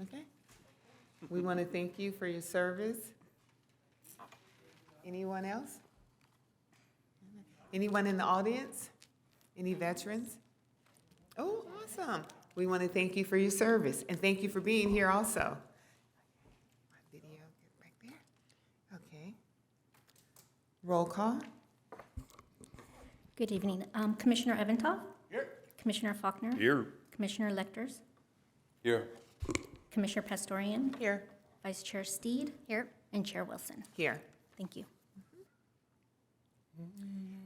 Okay. We want to thank you for your service. Anyone else? Anyone in the audience? Any veterans? Oh, awesome. We want to thank you for your service and thank you for being here also. Video, get back there. Okay. Roll call. Good evening. Commissioner Eventhoff? Here. Commissioner Faulkner? Here. Commissioner Lecters? Here. Commissioner Pastorian? Here. Vice Chair Steed? Here. And Chair Wilson? Here. Thank you.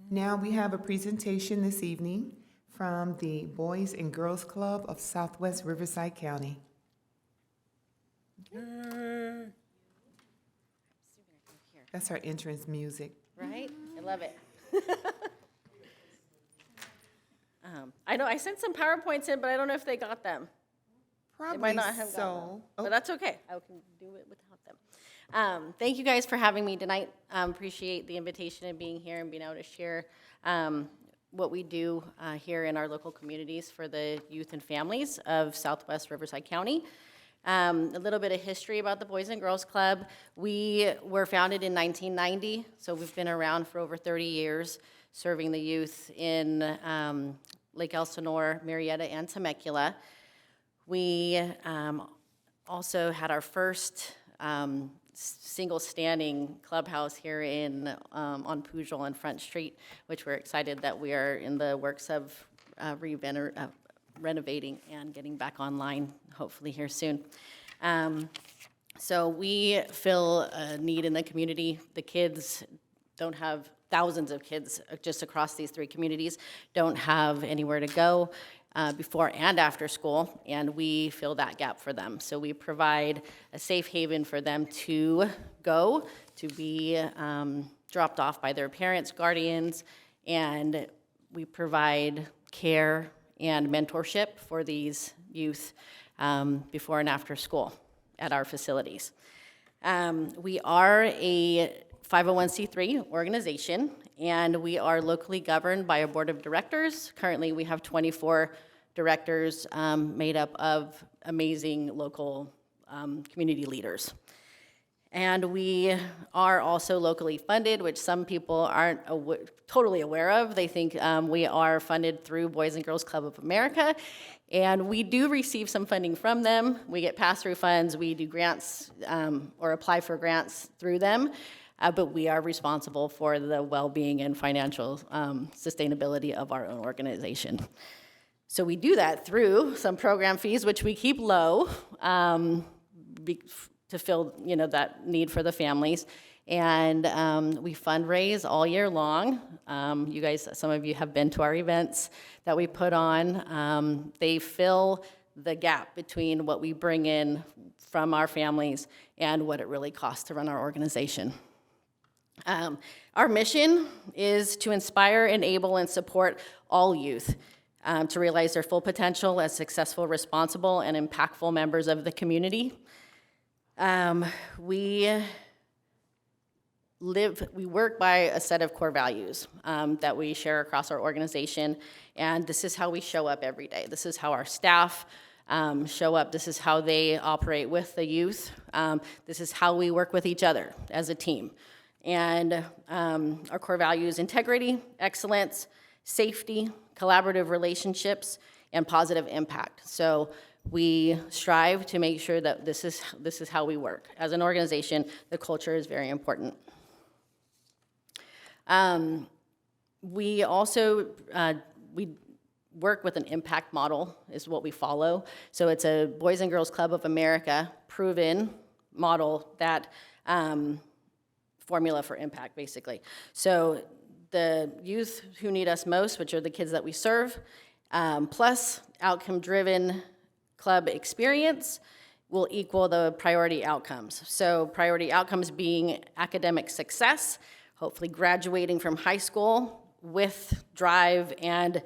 Now we have a presentation this evening from the Boys and Girls Club of Southwest Riverside County. That's our entrance music. Right? I love it. I know I sent some PowerPoints in, but I don't know if they got them. Probably They might not have gotten them. so. Oh, But that's okay. I can do it without them. Thank you guys for having me tonight. Appreciate the invitation and being here and being able to share what we do here in our local communities for the youth and families of Southwest Riverside County. A little bit of history about the Boys and Girls Club. We were founded in 1990, so we've been around for over 30 years, serving the youth in Lake Elsinore, Marietta, and Temecula. We also had our first single standing clubhouse here in on Pujol and Front Street, which we're excited that we are in the works of renovating and getting back online, hopefully here soon. So we fill a need in the community. The kids don't have, thousands of kids just across these three communities don't have anywhere to go before and after school, and we fill that gap for them. So we provide a safe haven for them to go, to be dropped off by their parents, guardians, and we provide care and mentorship for these youth before and after school at our facilities. We are a 501c3 organization, and we are locally governed by a board of directors. Currently, we have 24 directors made up of amazing local community leaders. And we are also locally funded, which some people aren't totally aware of. They think we are funded through Boys and Girls Club of America, and we do receive some funding from them. We get pass-through funds, we do grants or apply for grants through them, but we are responsible for the well-being and financial sustainability of our own organization. So we do that through some program fees, which we keep low, to fill, that need for the families. And we fundraise all year long. You guys, some of you have been to our events that we put on. They fill the gap between what we bring in from our families and what it really costs to run our organization. Our mission is to inspire, enable, and support all youth to realize their full potential as successful, responsible, and impactful members of the community. We work by a set of core values that we share across our organization, and this is how we show up every day. This is how our staff show up. This is how they operate with the youth. This is how we work with each other as a team. And our core values: integrity, excellence, safety, collaborative relationships, and positive impact. So we strive to make sure that this is how we work. As an organization, the culture is very important. We also, we work with an impact model is what we follow. So it's a Boys and Girls Club of America proven model that formula for impact, basically. So the youth who need us most, which are the kids that we serve, plus outcome-driven club experience will equal the priority outcomes. So priority outcomes being academic success, hopefully graduating from high school with drive and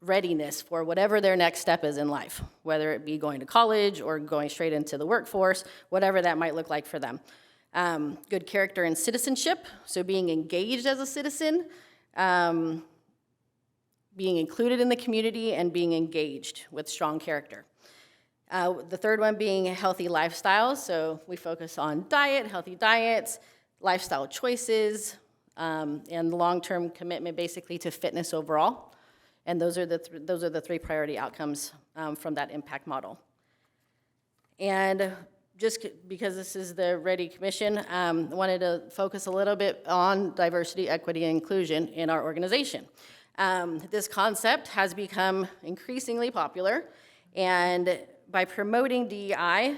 readiness for whatever their next step is in life, whether it be going to college or going straight into the workforce, whatever that might look like for them. Good character and citizenship, so being engaged as a citizen, being included in the community, and being engaged with strong character. The third one being healthy lifestyles. So we focus on diet, healthy diets, lifestyle choices, and long-term commitment basically to fitness overall. And those are the three priority outcomes from that impact model. And just because this is the REDI Commission, I wanted to focus a little bit on diversity, equity, and inclusion in our organization. This concept has become increasingly popular, and by promoting DEI,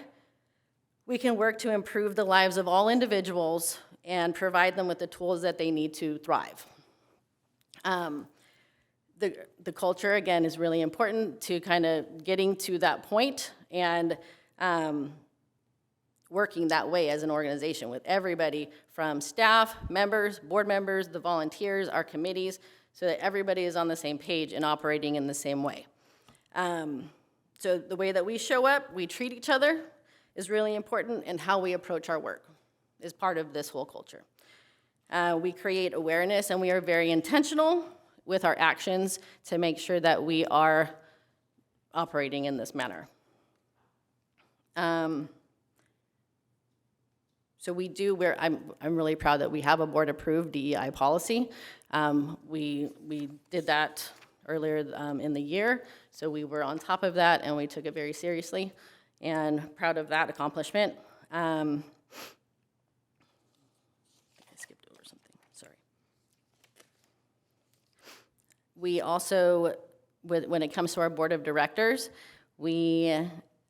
we can work to improve the lives of all individuals and provide them with the tools that they need to thrive. The culture, again, is really important to kind of getting to that point and working that way as an organization with everybody from staff, members, board members, the volunteers, our committees, so that everybody is on the same page and operating in the same way. So the way that we show up, we treat each other is really important, and how we approach our work is part of this whole culture. We create awareness, and we are very intentional with our actions to make sure that we are operating in this manner. So we do, I'm really proud that we have a board-approved DEI policy. We did that earlier in the year, so we were on top of that, and we took it very seriously, and proud of that accomplishment. I skipped over something, sorry. We also, when it comes to our board of directors, we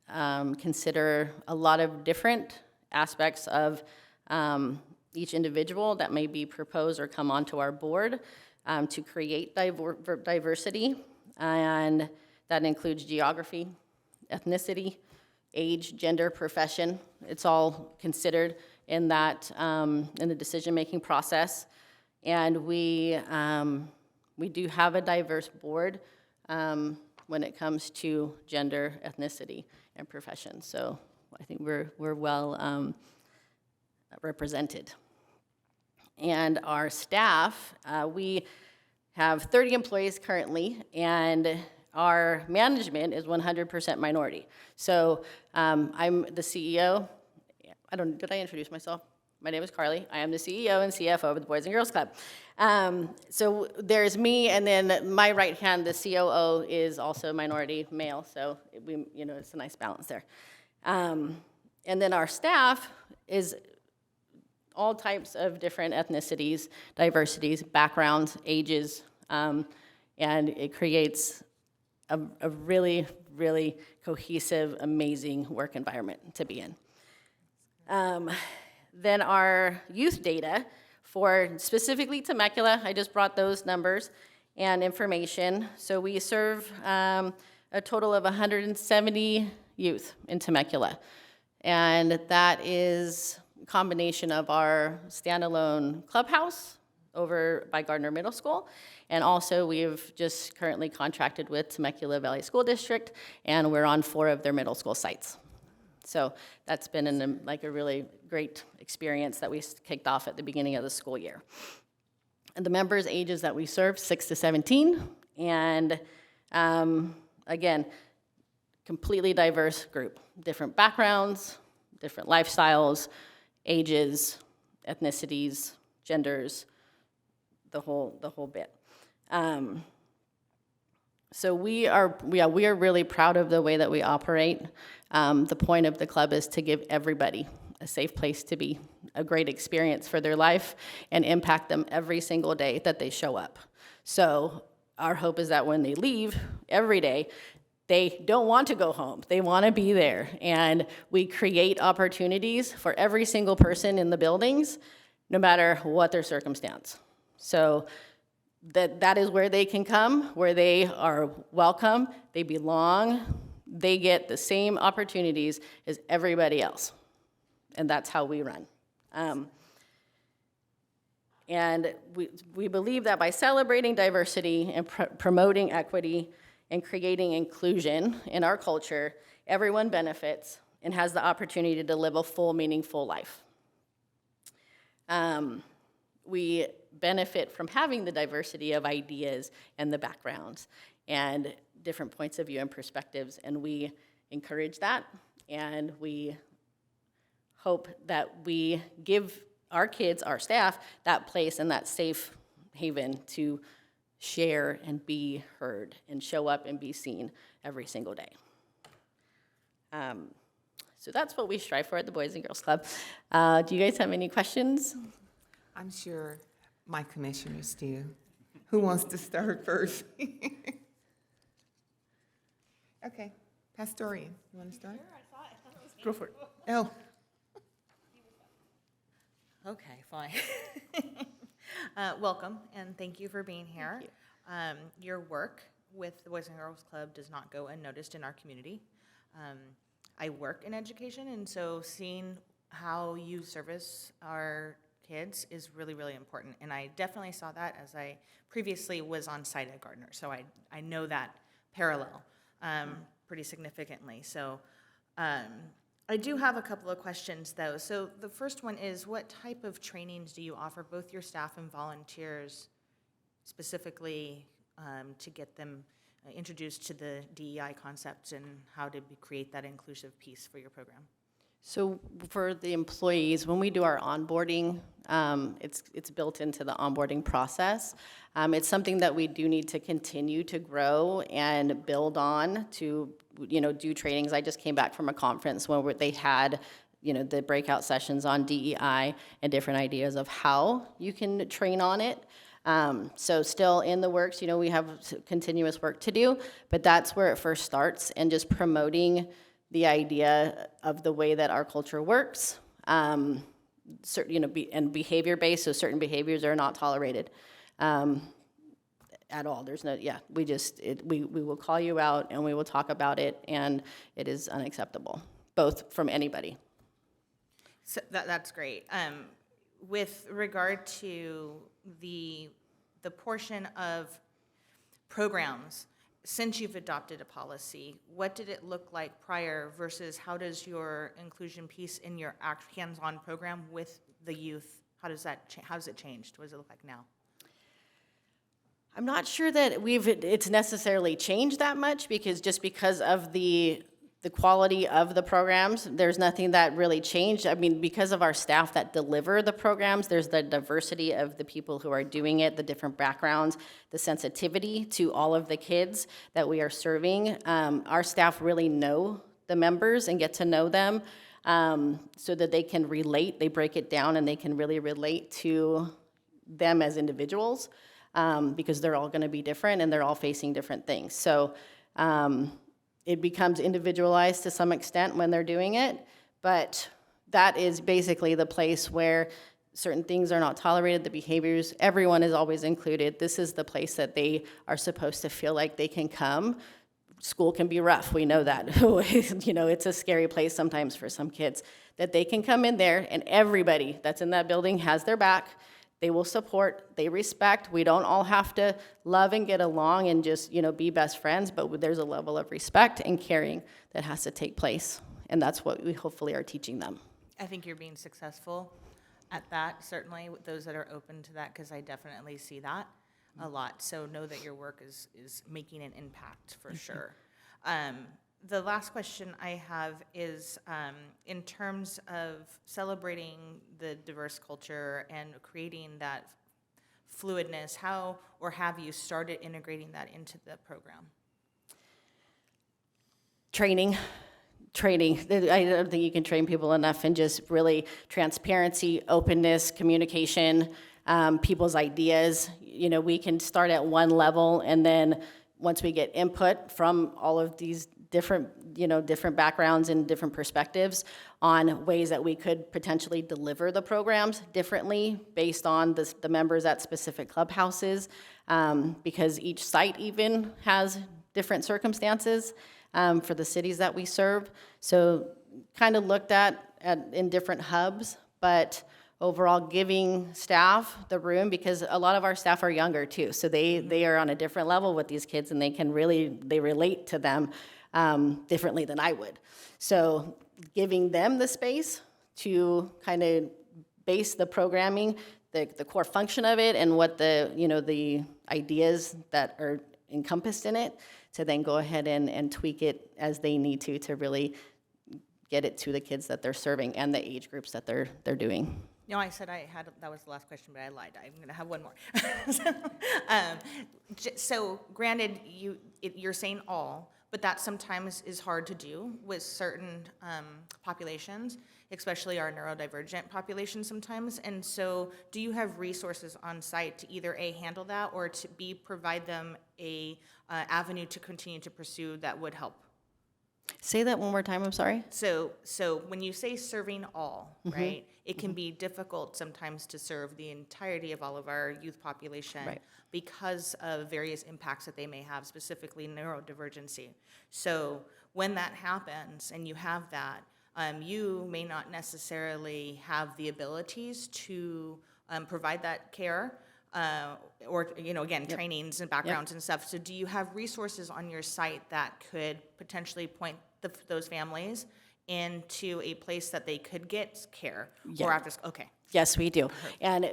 consider a lot of different aspects of each individual that may be proposed or come onto our board to create diversity, and that includes geography, ethnicity, age, gender, profession. It's all considered in that in the decision-making process, and we do have a diverse board when it comes to gender, ethnicity, and profession. So I think we're well represented. And our staff, we have 30 employees currently, and our management is 100% minority. So I'm the CEO. Did I introduce myself? My name is Carly. I am the CEO and CFO of the Boys and Girls Club. So there's me, and then my right hand, the COO, is also minority male. So it's a nice balance there. And then our staff is all types of different ethnicities, diversities, backgrounds, ages, and it creates a really, really cohesive, amazing work environment to be in. Then our youth data for specifically Temecula, I just brought those numbers and information. So we serve a total of 170 youth in Temecula. And that is a combination of our standalone clubhouse over by Gardner Middle School. And also we've just currently contracted with Temecula Valley School District, and we're on 4 of their middle school sites. So that's been a really great experience that we kicked off at the beginning of the school year. And the members' ages that we serve, 6 to 17, and again, completely diverse group. Different backgrounds, different lifestyles, ages, ethnicities, genders, the whole bit. So we are really proud of the way that we operate. The point of the club is to give everybody a safe place to be, a great experience for their life, and impact them every single day that they show up. So our hope is that when they leave every day, they don't want to go home. They want to be there. And we create opportunities for every single person in the buildings, no matter what their circumstance. So that is where they can come, where they are welcome, they belong, they get the same opportunities as everybody else. And that's how we run. And we believe that by celebrating diversity and promoting equity and creating inclusion in our culture, everyone benefits and has the opportunity to live a full, meaningful life. We benefit from having the diversity of ideas and the backgrounds and different points of view and perspectives, and we encourage that, and we hope that we give our kids, our staff, that place and that safe haven to share and be heard and show up and be seen every single day. So that's what we strive for at the Boys and Girls Club. Do you guys have any questions? I'm sure my commissioners do. Who wants to start first? Okay, Pastorian, you want to start? Sure, I thought it was me. Go for it. Oh. Okay, fine. Welcome, and thank you for being here. Your work with the Boys and Girls Club does not go unnoticed in our community. I work in education, and so seeing how you service our kids is really, really important. And I definitely saw that as I previously was on site at Gardner, so I know that parallel pretty significantly. So I do have a couple of questions, though. So the first one is, what type of trainings do you offer both your staff and volunteers specifically to get them introduced to the DEI concepts and how to create that inclusive piece for your program? So for the employees, when we do our onboarding, it's built into the onboarding process. It's something that we do need to continue to grow and build on to, do trainings. I just came back from a conference where they had, the breakout sessions on DEI and different ideas of how you can train on it. So still in the works, we have continuous work to do, but that's where it first starts, and just promoting the idea of the way that our culture works, and behavior-based, so certain behaviors are not tolerated at all. There's no, we will call you out and we will talk about it, and it is unacceptable, both from anybody. So that's great. With regard to the portion of programs, since you've adopted a policy, what did it look like prior versus how does your inclusion piece in your hands-on program with the youth, how does it change? What does it look like now? I'm not sure that it's necessarily changed that much, because of the quality of the programs, there's nothing that really changed. I mean, because of our staff that deliver the programs, there's the diversity of the people who are doing it, the different backgrounds, the sensitivity to all of the kids that we are serving. Our staff really know the members and get to know them so that they can relate. They break it down and they can really relate to them as individuals because they're all going to be different and they're all facing different things. So it becomes individualized to some extent when they're doing it, but that is basically the place where certain things are not tolerated, the behaviors, everyone is always included. This is the place that they are supposed to feel like they can come. School can be rough, we know that. It's a scary place sometimes for some kids, that they can come in there and everybody that's in that building has their back. They will support, they respect. We don't all have to love and get along and just, be best friends, but there's a level of respect and caring that has to take place. And that's what we hopefully are teaching them. I think you're being successful at that, certainly with those that are open to that, because I definitely see that a lot. So know that your work is making an impact for sure. The last question I have is in terms of celebrating the diverse culture and creating that fluidness, how or have you started integrating that into the program? Training. I don't think you can train people enough in just really transparency, openness, communication, people's ideas. We can start at one level, and then once we get input from all of these different backgrounds and different perspectives on ways that we could potentially deliver the programs differently based on the members at specific clubhouses, because each site even has different circumstances for the cities that we serve. So kind of looked at in different hubs, but overall giving staff the room, because a lot of our staff are younger too, so they are on a different level with these kids, and they relate to them differently than I would. So giving them the space to kind of base the programming, the core function of it, and what the ideas that are encompassed in it, to then go ahead and tweak it as they need to really get it to the kids that they're serving and the age groups that they're doing. No, I said that was the last question, but I lied. I'm going to have one more. So granted, you're saying all, but that sometimes is hard to do with certain populations, especially our neurodivergent population sometimes. And so do you have resources on site to either A, handle that, or to B, provide them a avenue to continue to pursue that would help? Say that one more time, I'm sorry. So when you say serving all, right, it can be difficult sometimes to serve the entirety of all of our youth population Right. because of various impacts that they may have, specifically neurodivergency. So when that happens and you have that, you may not necessarily have the abilities to provide that care, or, again, trainings and backgrounds and stuff. So do you have resources on your site that could potentially point those families into a place that they could get care? Yeah. Or after, okay. Yes, we do. And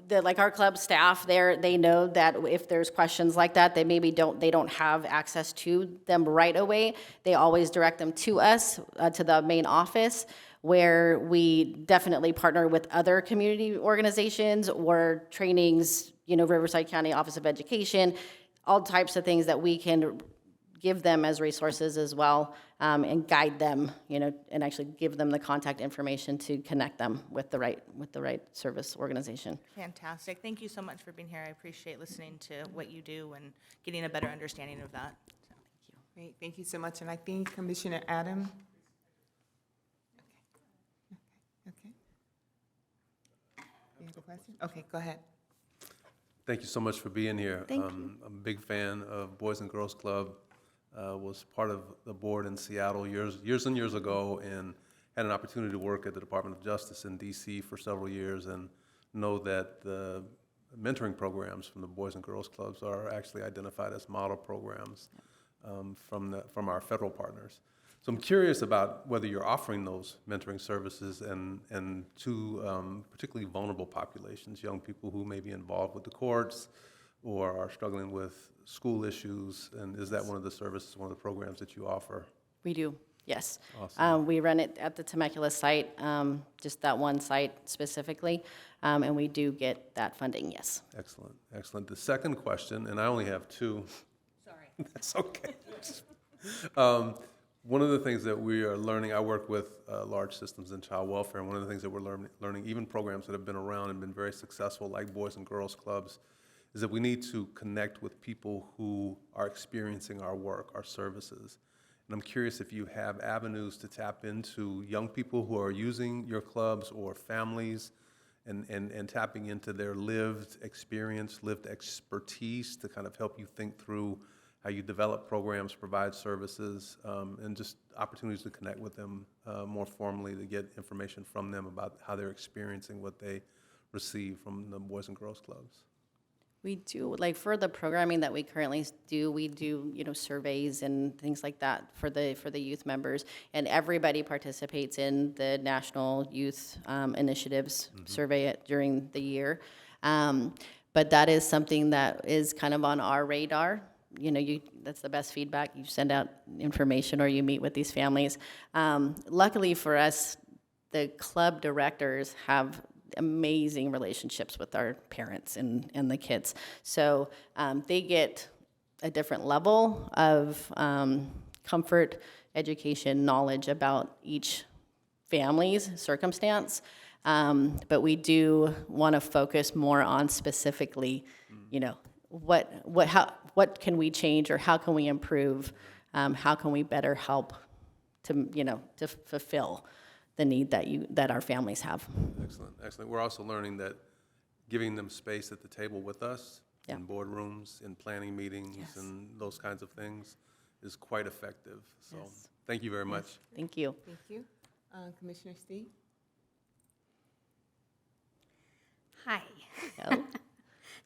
like our club staff there, they know that if there's questions like that, they maybe don't have access to them right away. They always direct them to us, to the main office, where we definitely partner with other community organizations or trainings, Riverside County Office of Education, all types of things that we can give them as resources as well, and guide them, and actually give them the contact information to connect them with the right service organization. Fantastic. Thank you so much for being here. I appreciate listening to what you do and getting a better understanding of that. Great, thank you so much. And I think Commissioner Adam. Okay. You have a question? Okay, go ahead. Thank you so much for being here. Thank you. I'm a big fan of Boys and Girls Club. Was part of the board in Seattle years and years ago, and had an opportunity to work at the Department of Justice in D.C. for several years, and know that the mentoring programs from the Boys and Girls Clubs are actually identified as model programs from our federal partners. So I'm curious about whether you're offering those mentoring services and to particularly vulnerable populations, young people who may be involved with the courts or are struggling with school issues, and is that one of the services, one of the programs that you offer? We do, yes. Awesome. We run it at the Temecula site, just that one site specifically, and we do get that funding, yes. Excellent, excellent. The second question, and I only have two. Sorry. That's okay. One of the things that we are learning, I work with large systems in child welfare, and one of the things that we're learning, even programs that have been around and been very successful, like Boys and Girls Clubs, is that we need to connect with people who are experiencing our work, our services. And I'm curious if you have avenues to tap into young people who are using your clubs or families and tapping into their lived experience, lived expertise to kind of help you think through how you develop programs, provide services, and just opportunities to connect with them more formally to get information from them about how they're experiencing what they receive from the Boys and Girls Clubs. We do, like for the programming that we currently do, we do, surveys and things like that for the youth members, and everybody participates in the National Youth Initiatives survey during the year. But that is something that is kind of on our radar. That's the best feedback. You send out information or you meet with these families. Luckily for us, the club directors have amazing relationships with our parents and the kids. So they get a different level of comfort, education, knowledge about each family's circumstance. But we do want to focus more on specifically, what can we change or how can we improve? How can we better help to fulfill the need that our families have. Excellent, excellent. We're also learning that giving them space at the table with us in boardrooms, in planning meetings, and those kinds of things is quite effective. So thank you very much. Thank you. Thank you. Commissioner Steve? Hi. Hello.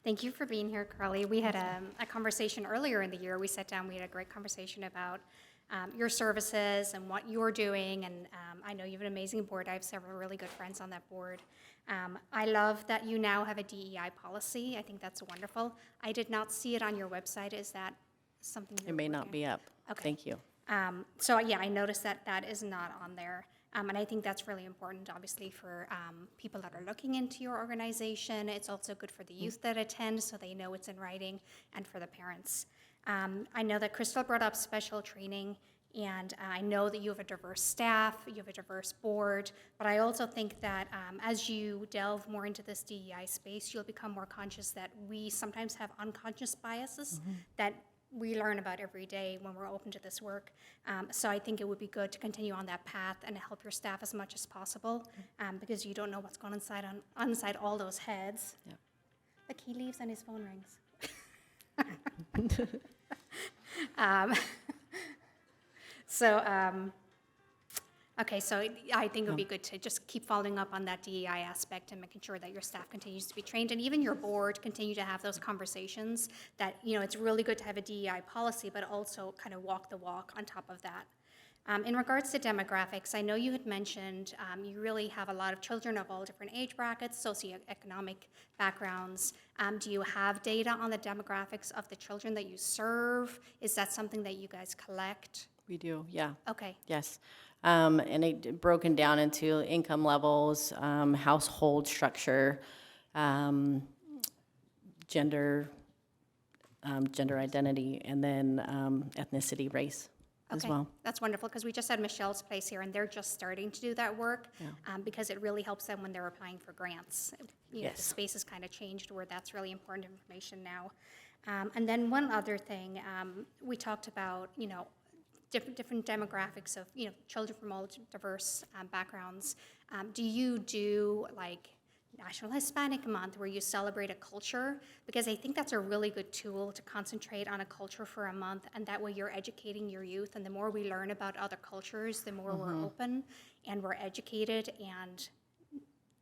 Thank you for being here, Carly. We had a conversation earlier in the year. We sat down, we had a great conversation about your services and what you're doing, and I know you have an amazing board. I have several really good friends on that board. I love that you now have a DEI policy. I think that's wonderful. I did not see it on your website. Is that something you're It may not working- be up. Okay. Thank you. So yeah, I noticed that that is not on there. And I think that's really important, obviously, for people that are looking into your organization. It's also good for the youth that attend, so they know it's in writing, and for the parents. I know that Crystal brought up special training, and I know that you have a diverse staff, you have a diverse board, but I also think that as you delve more into this DEI space, you'll become more conscious that we sometimes have unconscious biases that we learn about every day when we're open to this work. So I think it would be good to continue on that path and help your staff as much as possible, because you don't know what's going on inside all those heads. Yeah. Like he leaves and his phone rings. Okay, so I think it would be good to just keep following up on that DEI aspect and making sure that your staff continues to be trained, and even your board continue to have those conversations that, it's really good to have a DEI policy, but also kind of walk the walk on top of that. In regards to demographics, I know you had mentioned you really have a lot of children of all different age brackets, socioeconomic backgrounds. Do you have data on the demographics of the children that you serve? Is that something that you guys collect? We do, yeah. Okay. Yes. And it broken down into income levels, household structure, gender identity, and then ethnicity, race as Okay, well. that's wonderful, because we just had Michelle's Place here, and they're just starting to do that work, because it really helps them when they're applying for grants. The Yes. space has kind of changed where that's really important information now. And then one other thing, we talked about, different demographics of, children from all diverse backgrounds. Do you do like National Hispanic Month where you celebrate a culture? Because I think that's a really good tool to concentrate on a culture for a month, and that way you're educating your youth, and the more we learn about other cultures, the more we're open and we're educated, and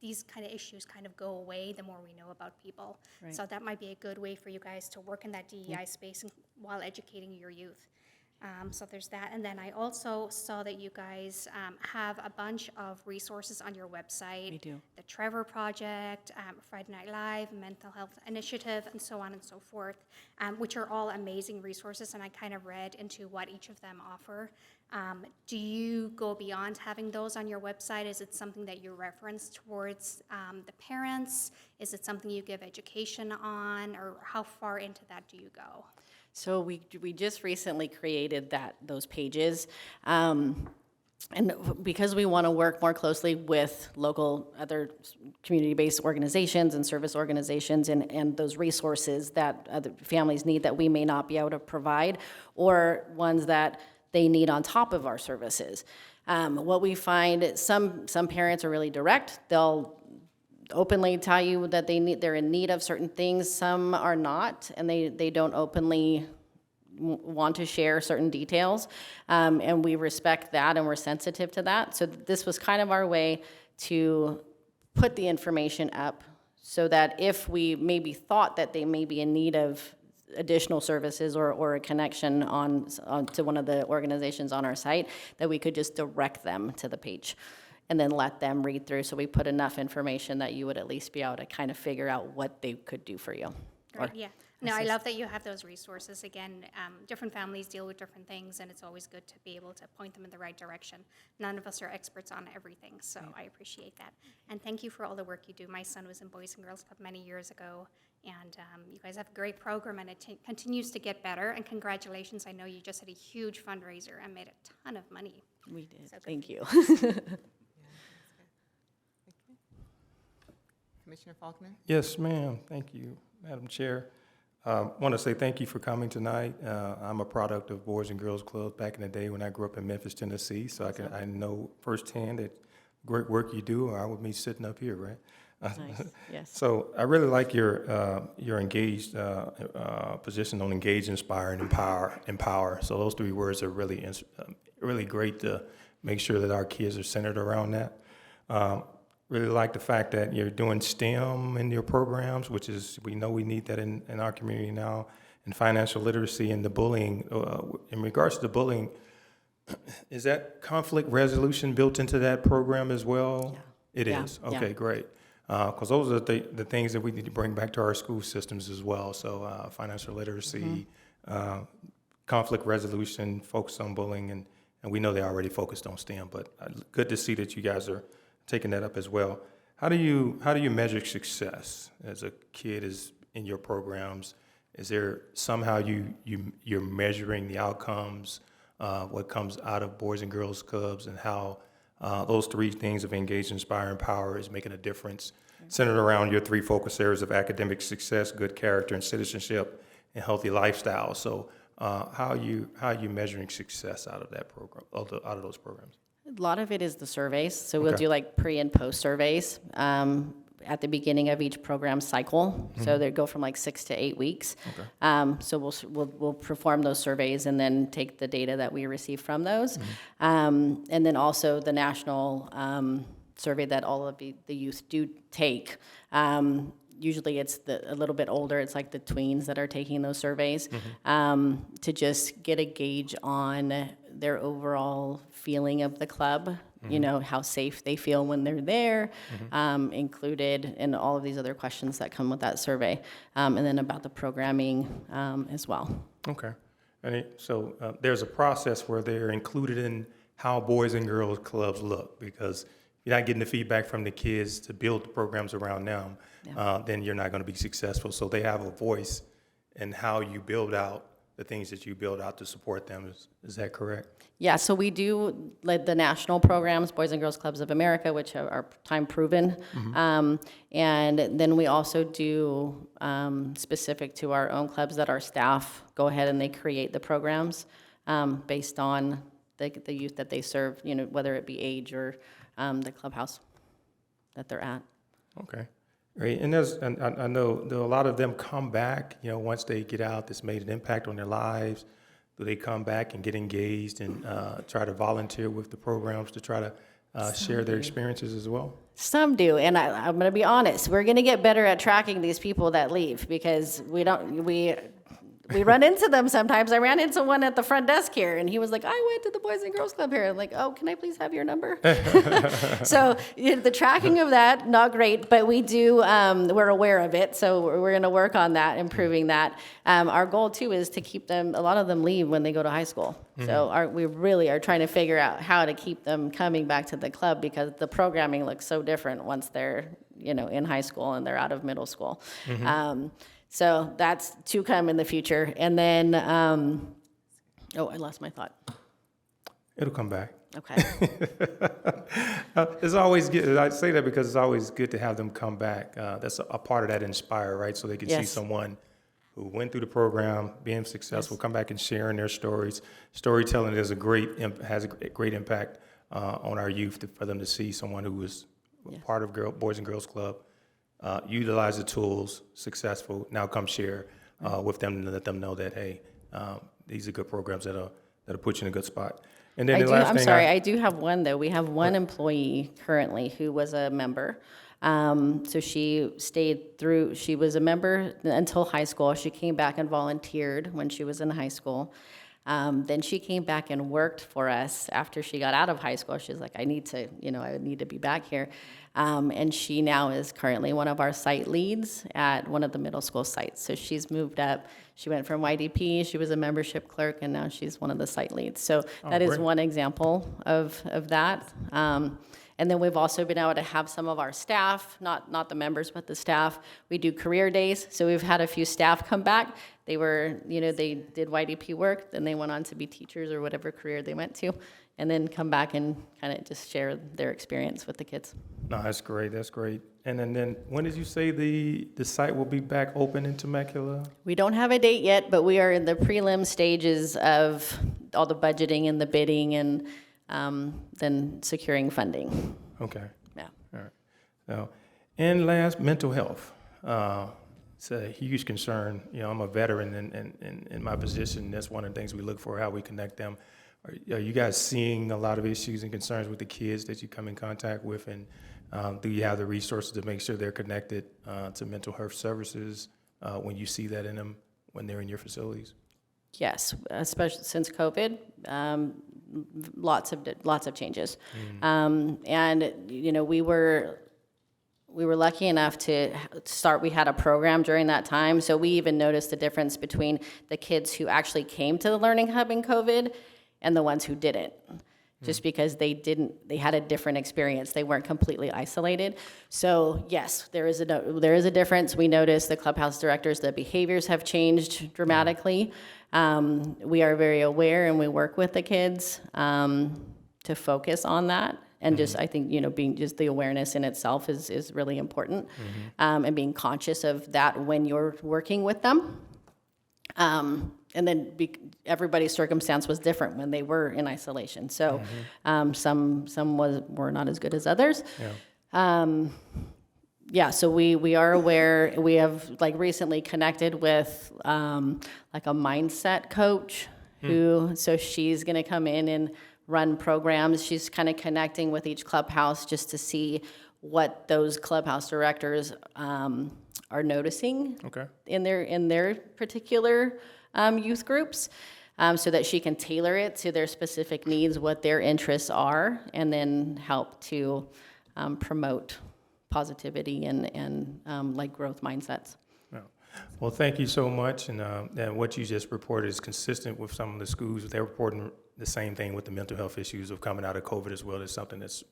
these kind of issues kind of go away the more we know about people. Right. So that might be a good way for you guys to work in that DEI space while educating your youth. So there's that. And then I also saw that you guys have a bunch of resources on your website. We do. The Trevor Project, Friday Night Live, Mental Health Initiative, and so on and so forth, which are all amazing resources, and I kind of read into what each of them offer. Do you go beyond having those on your website? Is it something that you reference towards the parents? Is it something you give education on, or how far into that do you go? So we just recently created those pages, and because we want to work more closely with local other community-based organizations and service organizations, and those resources that other families need that we may not be able to provide, or ones that they need on top of our services. What we find, some parents are really direct. They'll openly tell you that they're in need of certain things. Some are not, and they don't openly want to share certain details, and we respect that, and we're sensitive to that. So this was kind of our way to put the information up, so that if we maybe thought that they may be in need of additional services or a connection to one of the organizations on our site, that we could just direct them to the page and then let them read through. So we put enough information that you would at least be able to kind of figure out what they could do for you. Right, yeah. No, I love that you have those resources. Again, different families deal with different things, and it's always good to be able to point them in the right direction. None of us are experts on everything, so I appreciate that. And thank you for all the work you do. My son was in Boys and Girls Club many years ago, and you guys have a great program, and it continues to get better. And congratulations, I know you just had a huge fundraiser and made a ton of money. We did. So good Thank you. Commissioner Faulkner? Yes, ma'am. Thank you, Madam Chair. Want to say thank you for coming tonight. I'm a product of Boys and Girls Club back in the day when I grew up in Memphis, Tennessee, so I know firsthand that great work you do, or I would be sitting up here, right? Nice. Yes. So I really like your engaged position on engage, inspire, and empower. So those three words are really really great to make sure that our kids are centered around that. Really like the fact that you're doing STEM in your programs, which is, we know we need that in our community now, and financial literacy and the bullying. In regards to the bullying, is that conflict resolution built into that program as well? Yeah. It Yeah, is. yeah. Okay, great. because those are the things that we need to bring back to our school systems as well. So financial literacy, conflict resolution, focus on bullying, and we know they already focused on STEM, but good to see that you guys are taking that up as well. How do you measure success as a kid is in your programs? Is there somehow you're measuring the outcomes, what comes out of Boys and Girls Clubs, and how those three things of engage, inspire, empower is making a difference, centered around your three focus areas of academic success, good character, and citizenship, and healthy lifestyle. So how are you measuring success out of that program, out of those programs? A lot of it is the surveys. So we'll Okay. do like pre and post surveys at the beginning of each program cycle. So they go from like 6 to 8 weeks. So we'll perform those surveys and then take the data that we receive from those. And then also the national survey that all of the youth do take. Usually it's a little bit older. It's like the tweens that are taking those surveys to just get a gauge on their overall feeling of the club, you know, how safe they feel when they're there, included in all of these other questions that come with that survey, and then about the programming as well. Okay. So there's a process where they're included in how Boys and Girls Clubs look, because if you're not getting the feedback from the kids to build the programs around them, then you're not going to be successful. So they have a voice in how you build out the things that you build out to support them. Is that correct? Yeah, so we do like the national programs, Boys and Girls Clubs of America, which are time proven. And then we also do specific to our own clubs that our staff go ahead and they create the programs based on the youth that they serve, you know, whether it be age or the clubhouse that they're at. Okay. Great. And I know a lot of them come back, you know, once they get out, this made an impact on their lives. Do they come back and get engaged and try to volunteer with the programs to try to share their experiences as well? Some do, and I'm going to be honest. We're going to get better at tracking these people that leave because we run into them sometimes. I ran into one at the front desk here, and he was like, I went to the Boys and Girls Club here. I'm like, oh, can I please have your number? So the tracking of that, not great, but we do, we're aware of it, so we're going to work on that, improving that. Our goal, too, is to keep them, a lot of them leave when they go to high school. So we really are trying to figure out how to keep them coming back to the club because the programming looks so different once they're, you know, in high school and they're out of middle school. So that's to come in the future. And then, I lost my thought. It'll come back. Okay. It's always good. I say that because it's always good to have them come back. That's a part of that inspire, right? So they can see Yes. someone who went through the program, being successful, come back and sharing their stories. Storytelling has a great impact on our youth for them to see someone who was part of Boys and Girls Club. Utilize the tools, successful, now come share with them and let them know that, hey, these are good programs that'll put you in a good spot. And then I do have one, though. We have one employee currently who was a member. So she stayed through, she was a member until high school. She came back and volunteered when she was in high school. Then she came back and worked for us after she got out of high school. She's like, I need to be back here. And she now is currently one of our site leads at one of the middle school sites. So she's moved up. She went from YDP, she was a membership clerk, and now she's one of the site leads. So that is great. one example of that. And then we've also been able to have some of our staff, not the members, but the staff. We do career days. So we've had a few staff come back. They were, they did YDP work, then they went on to be teachers or whatever career they went to, and then come back and kind of just share their experience with the kids. No, that's great. That's great. And then when did you say the site will be back open in Temecula? We don't have a date yet, but we are in the prelim stages of all the budgeting and the bidding and then securing funding. Okay. Yeah. All right. So, and last, mental health. It's a huge concern. I'm a veteran in my position. That's one of the things we look for, how we connect them. Are you guys seeing a lot of issues and concerns with the kids that you come in contact with? And do you have the resources to make sure they're connected to mental health services when you see that in them when they're in your facilities? Yes, especially since COVID, lots of changes. And we were we were lucky enough to start, we had a program during that time, so we even noticed the difference between the kids who actually came to the Learning Hub in COVID and the ones who didn't. Just because they had a different experience. They weren't completely isolated. So yes, there is a difference. We noticed the clubhouse directors, the behaviors have changed dramatically. We are very aware and we work with the kids to focus on that. And just, I think, being just the awareness in itself is really important. And being conscious of that when you're working with them. And then everybody's circumstance was different when they were in isolation. So some were not as good as others. Yeah. So we are aware. We have recently connected with a mindset coach so she's going to come in and run programs. She's kind of connecting with each clubhouse just to see what those clubhouse directors are noticing in their particular youth groups, so that she can tailor it to their specific needs, what their interests are, and then help to promote positivity and growth mindsets. Yeah. Well, thank you so much. And what you just reported is consistent with some of the schools. They're reporting the same thing with the mental health issues of coming out of COVID as well. It's something that's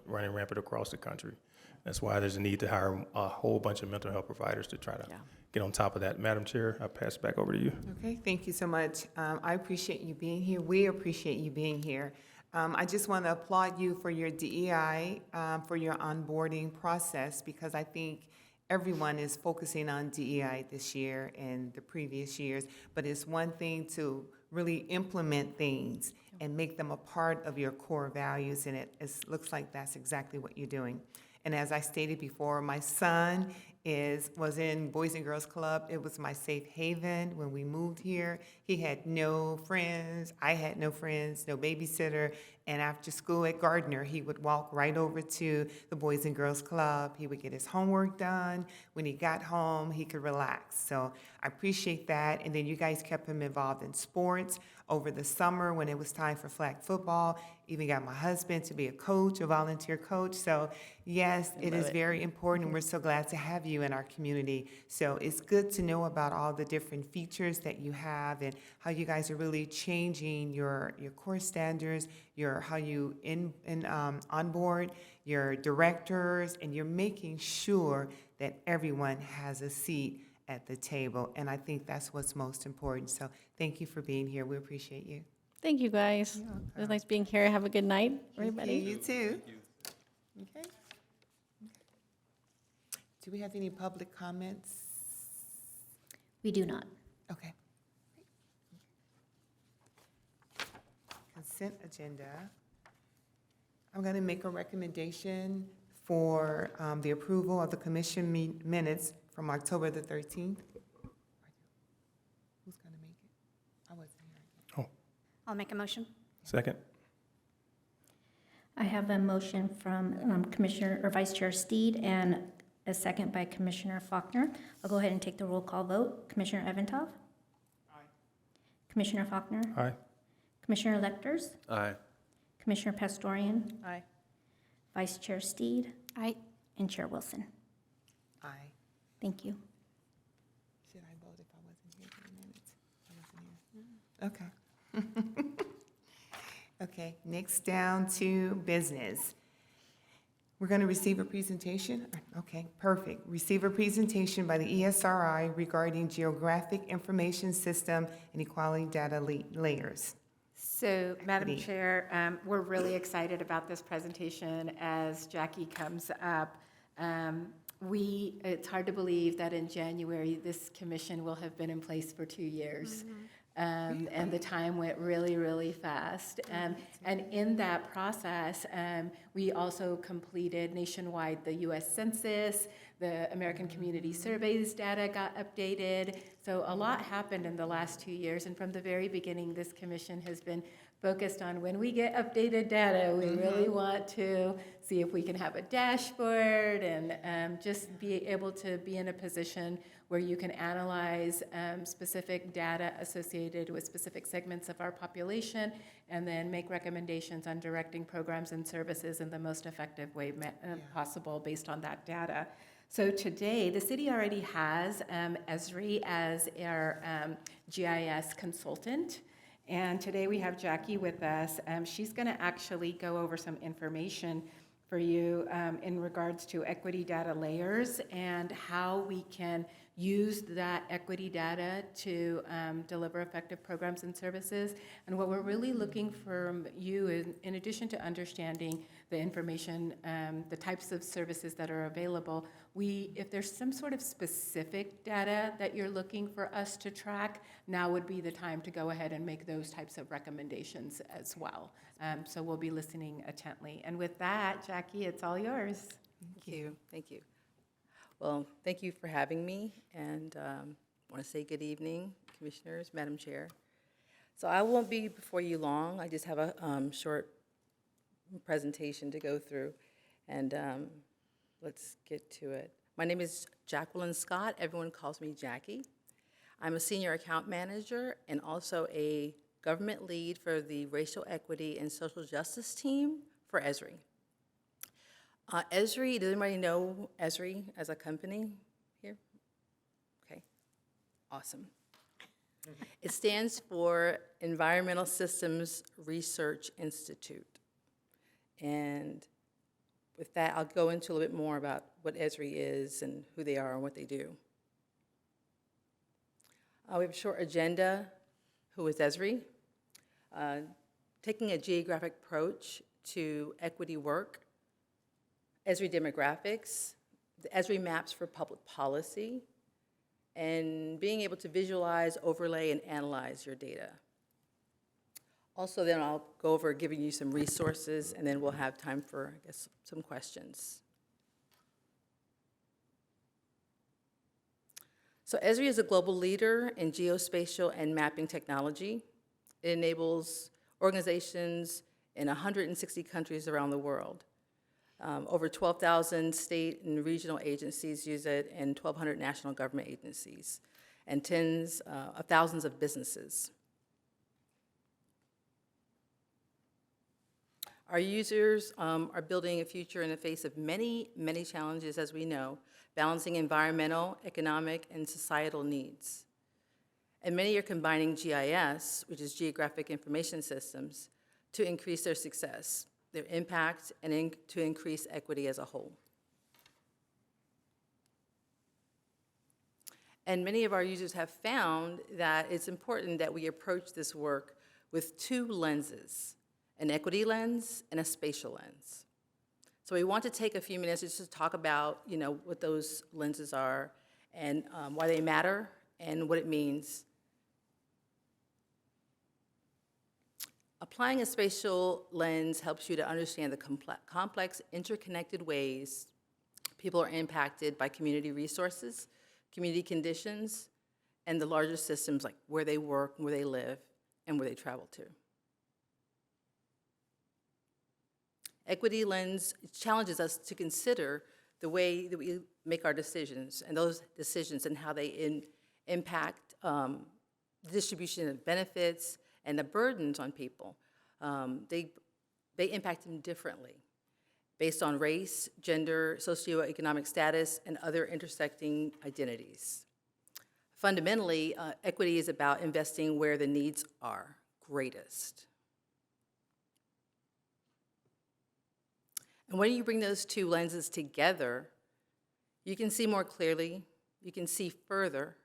running rampant across the country. That's why there's a need to hire a whole bunch of mental health providers to try to get on top of that. Madam Chair, I'll pass it back over to you. Okay, thank you so much. I appreciate you being here. We appreciate you being here. I just want to applaud you for your DEI, for your onboarding process, because I think everyone is focusing on DEI this year and the previous years, but it's one thing to really implement things and make them a part of your core values, and it looks like that's exactly what you're doing. And as I stated before, my son was in Boys and Girls Club. It was my safe haven when we moved here. He had no friends. I had no friends, no babysitter. And after school at Gardner, he would walk right over to the Boys and Girls Club. He would get his homework done. When he got home, he could relax. So I appreciate that. And then you guys kept him involved in sports over the summer when it was time for flag football. Even got my husband to be a coach, a volunteer coach. So yes, it is very important, and we're so glad to have you in our community. So it's good to know about all the different features that you have and how you guys are really changing your core standards, how you onboard your directors, and you're making sure that everyone has a seat at the table. And I think that's what's most important. So thank you for being here. We appreciate you. Thank you, guys. It was nice being here. Have a good night, everybody. You too. Okay. Do we have any public comments? We do not. Okay. Consent agenda. I'm going to make a recommendation for the approval of the commission minutes from October the 13th. Who's going to make it? I wasn't here. I'll make a motion. Second. I have a motion from Commissioner or Vice Chair Steed and a second by Commissioner Faulkner. I'll go ahead and take the roll call vote. Commissioner Eventov? Aye. Commissioner Faulkner? Aye. Commissioner Lecters? Aye. Commissioner Pastorian? Aye. Vice Chair Steed? Aye. And Chair Wilson. Aye. Thank you. Should I vote if I wasn't here for the minutes? I wasn't here. Okay. Okay, next down to business. We're going to receive a presentation. Okay, perfect. Receive a presentation by the ESRI regarding Geographic Information System and Equality Data Layers. So, Madam Equity. Chair, we're really excited about this presentation as Jackie comes up. It's hard to believe that in January, this commission will have been in place for 2 years. And the time went really, really fast. And in that process, we also completed nationwide the U.S. Census, the American Community Surveys data got updated. So a lot happened in the last 2 years, and from the very beginning, this commission has been focused on when we get updated data, we really want to see if we can have a dashboard and just be able to be in a position where you can analyze specific data associated with specific segments of our population and then make recommendations on directing programs and services in the most effective way possible based on that data. So today, the city already has Esri as our GIS consultant. And today we have Jackie with us. She's going to actually go over some information for you in regards to equity data layers and how we can use that equity data to deliver effective programs and services. And what we're really looking from you is, in addition to understanding the information, the types of services that are available, if there's some sort of specific data that you're looking for us to track, now would be the time to go ahead and make those types of recommendations as well. So we'll be listening attentively. And with that, Jackie, it's all yours. Thank you. Thank you. Well, thank you for having me, and I want to say good evening, Commissioners, Madam Chair. So I won't be before you long. I just have a short presentation to go through, and let's get to it. My name is Jacqueline Scott. Everyone calls me Jackie. I'm a senior account manager and also a government lead for the Racial Equity and Social Justice team for Esri. Esri, does anybody know Esri as a company here? Okay, awesome. It stands for Environmental Systems Research Institute. And with that, I'll go into a little bit more about what Esri is and who they are and what they do. We have a short agenda. Who is Esri? Taking a geographic approach to equity work, Esri demographics, the Esri maps for public policy, and being able to visualize, overlay, and analyze your data. Also, then I'll go over giving you some resources, and then we'll have time for, I guess, some questions. So Esri is a global leader in geospatial and mapping technology. It enables organizations in 160 countries around the world. Over 12,000 state and regional agencies use it, and 1,200 national government agencies, and tens of thousands of businesses. Our users are building a future in the face of many, many challenges, as we know, balancing environmental, economic, and societal needs. And many are combining GIS, which is Geographic Information Systems, to increase their success, their impact, and to increase equity as a whole. And many of our users have found that it's important that we approach this work with two lenses, an equity lens and a spatial lens. So we want to take a few minutes just to talk about, what those lenses are and why they matter and what it means. Applying a spatial lens helps you to understand the complex, interconnected ways people are impacted by community resources, community conditions, and the larger systems like where they work, where they live, and where they travel to. Equity lens challenges us to consider the way that we make our decisions, and those decisions and how they impact the distribution of benefits and the burdens on people. They impact them differently based on race, gender, socioeconomic status, and other intersecting identities. Fundamentally, equity is about investing where the needs are greatest. And when you bring those two lenses together, you can see more clearly, you can see further,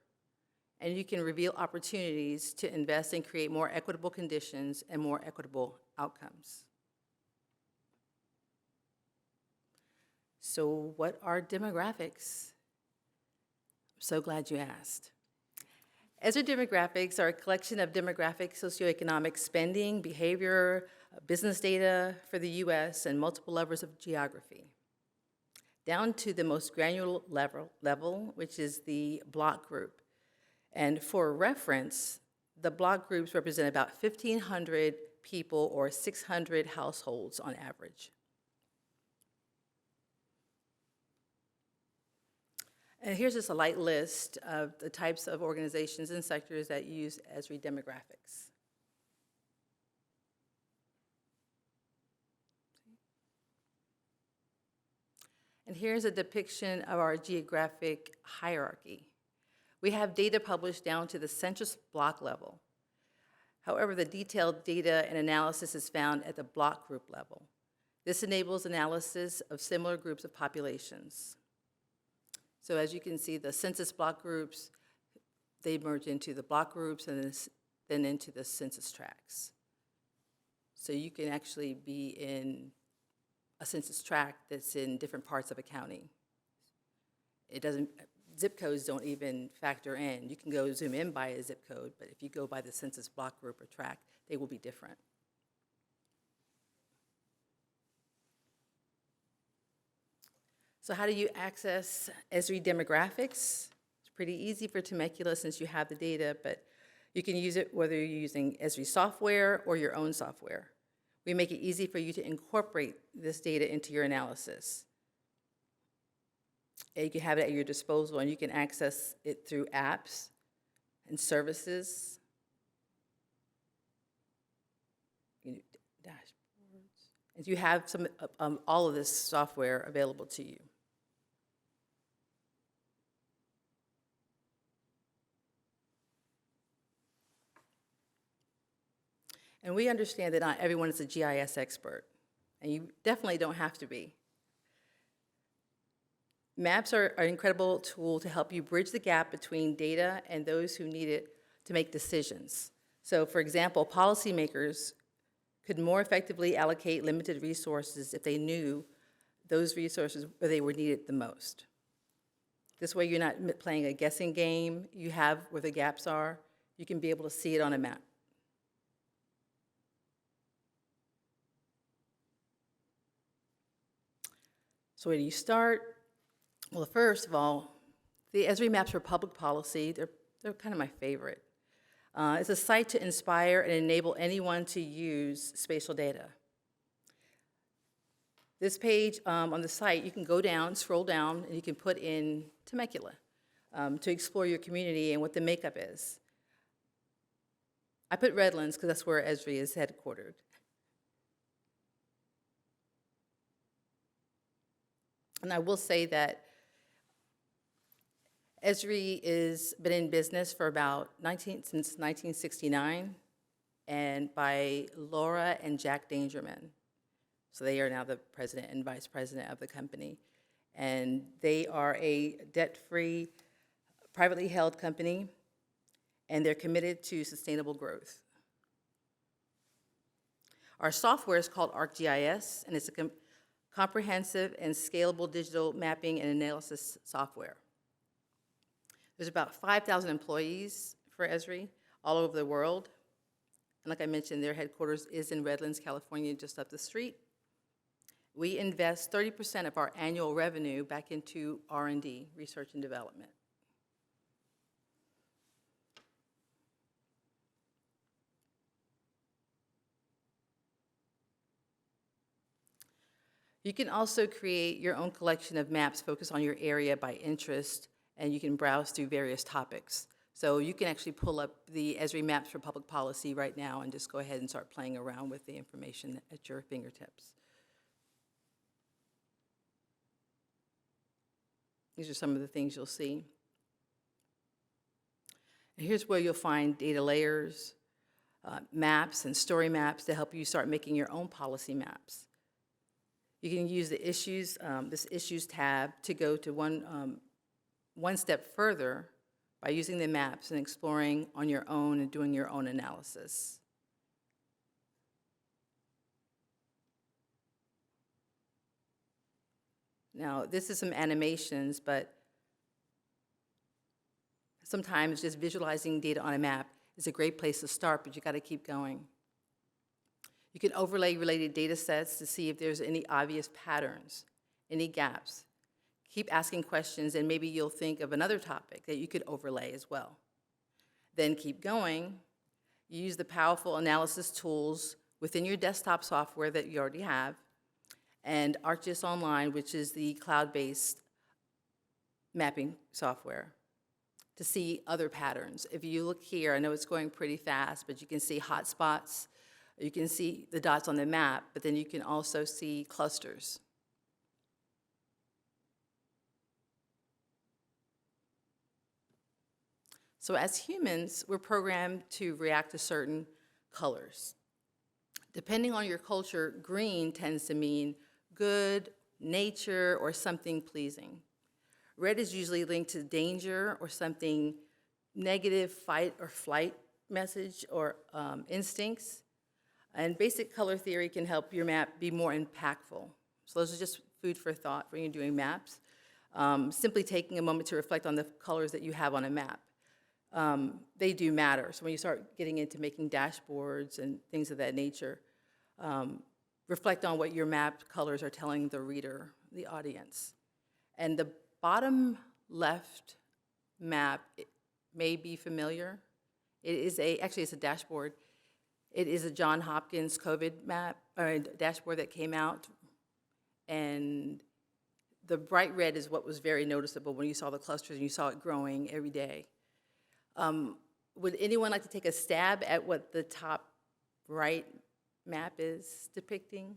and you can reveal opportunities to invest and create more equitable conditions and more equitable outcomes. So what are demographics? I'm so glad you asked. Esri demographics are a collection of demographic, socioeconomic spending, behavior, business data for the U.S., and multiple levels of geography. down to the most granular level, which is the block group. And for reference, the block groups represent about 1,500 people or 600 households on average. And here's just a light list of the types of organizations and sectors that use ESRI demographics. And here's a depiction of our geographic hierarchy. We have data published down to the census block level. However, the detailed data and analysis is found at the block group level. This enables analysis of similar groups of populations. So as you can see, the census block groups, they merge into the block groups and then into the census tracts. So you can actually be in a census tract that's in different parts of a county. It doesn't, zip codes don't even factor in. You can go zoom in by a zip code, but if you go by the census block group or tract, they will be different. So how do you access ESRI demographics? It's pretty easy for Temecula since you have the data, but you can use it whether you're using ESRI software or your own software. We make it easy for you to incorporate this data into your analysis. And you can have it at your disposal, and you can access it through apps and services. Dashboards. And you have all of this software available to you. And we understand that not everyone is a GIS expert, and you definitely don't have to be. Maps are an incredible tool to help you bridge the gap between data and those who need it to make decisions. So for example, policymakers could more effectively allocate limited resources if they knew those resources where they were needed the most. This way you're not playing a guessing game. You have where the gaps are. You can be able to see it on a map. So where do you start? Well, first of all, the ESRI maps for public policy, they're kind of my favorite. It's a site to inspire and enable anyone to use spatial data. This page on the site, you can go down, scroll down, and you can put in Temecula to explore your community and what the makeup is. I put Redlands because that's where ESRI is headquartered. And I will say that ESRI has been in business for since 1969, and by Laura and Jack Dangerman. So they are now the president and vice president of the company. And they are a debt-free, privately held company, and they're committed to sustainable growth. Our software is called ArcGIS, and it's a comprehensive and scalable digital mapping and analysis software. There's about 5,000 employees for ESRI all over the world. And like I mentioned, their headquarters is in Redlands, California, just up the street. We invest 30% of our annual revenue back into R&D, research and development. You can also create your own collection of maps focused on your area by interest, and you can browse through various topics. So you can actually pull up the ESRI maps for public policy right now and just go ahead and start playing around with the information at your fingertips. These are some of the things you'll see. And here's where you'll find data layers, maps, and story maps to help you start making your own policy maps. You can use the issues, this issues tab to go to one step further by using the maps and exploring on your own and doing your own analysis. Now, this is some animations, but sometimes just visualizing data on a map is a great place to start, but you got to keep going. You can overlay related data sets to see if there's any obvious patterns, any gaps. Keep asking questions, and maybe you'll think of another topic that you could overlay as well. Then keep going. Use the powerful analysis tools within your desktop software that you already have, and ArcGIS Online, which is the cloud-based mapping software, to see other patterns. If you look here, I know it's going pretty fast, but you can see hotspots, you can see the dots on the map, but then you can also see clusters. So as humans, we're programmed to react to certain colors. Depending on your culture, green tends to mean good, nature, or something pleasing. Red is usually linked to danger or something negative, fight or flight message or instincts. And basic color theory can help your map be more impactful. So those are just food for thought when you're doing maps. Simply taking a moment to reflect on the colors that you have on a map. They do matter. So when you start getting into making dashboards and things of that nature, reflect on what your map colors are telling the reader, the audience. And the bottom left map may be familiar. It is actually it's a dashboard. It is a Johns Hopkins COVID map, or dashboard that came out. And the bright red is what was very noticeable when you saw the clusters and you saw it growing every day. Would anyone like to take a stab at what the top right map is depicting?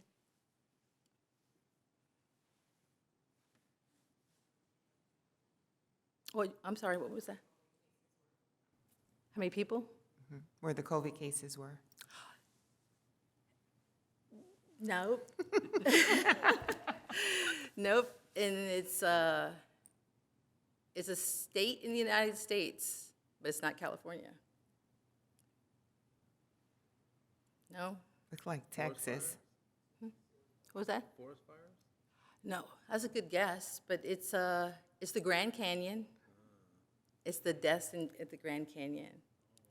Well, I'm sorry, what was that? How many people? Where the COVID cases were. Nope. Nope, and it's a state in the United States, but it's not California. No? Looks like Texas. What was that? Forest fires? No, that's a good guess, but it's the Grand Canyon. It's the deaths at the Grand Canyon.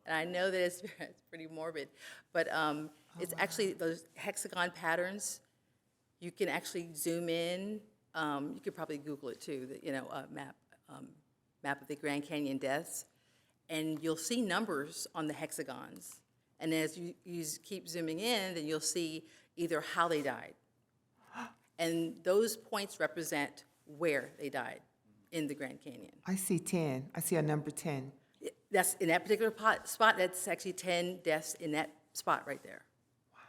And I know that it's pretty morbid, but it's actually those hexagon patterns. You can actually zoom in. You could probably Google it too, map of the Grand Canyon deaths. And you'll see numbers on the hexagons. And as you keep zooming in, then you'll see either how they died. And those points represent where they died in the Grand Canyon. I see 10. I see a number 10. That's in that particular spot, that's actually 10 deaths in that spot right there. Wow.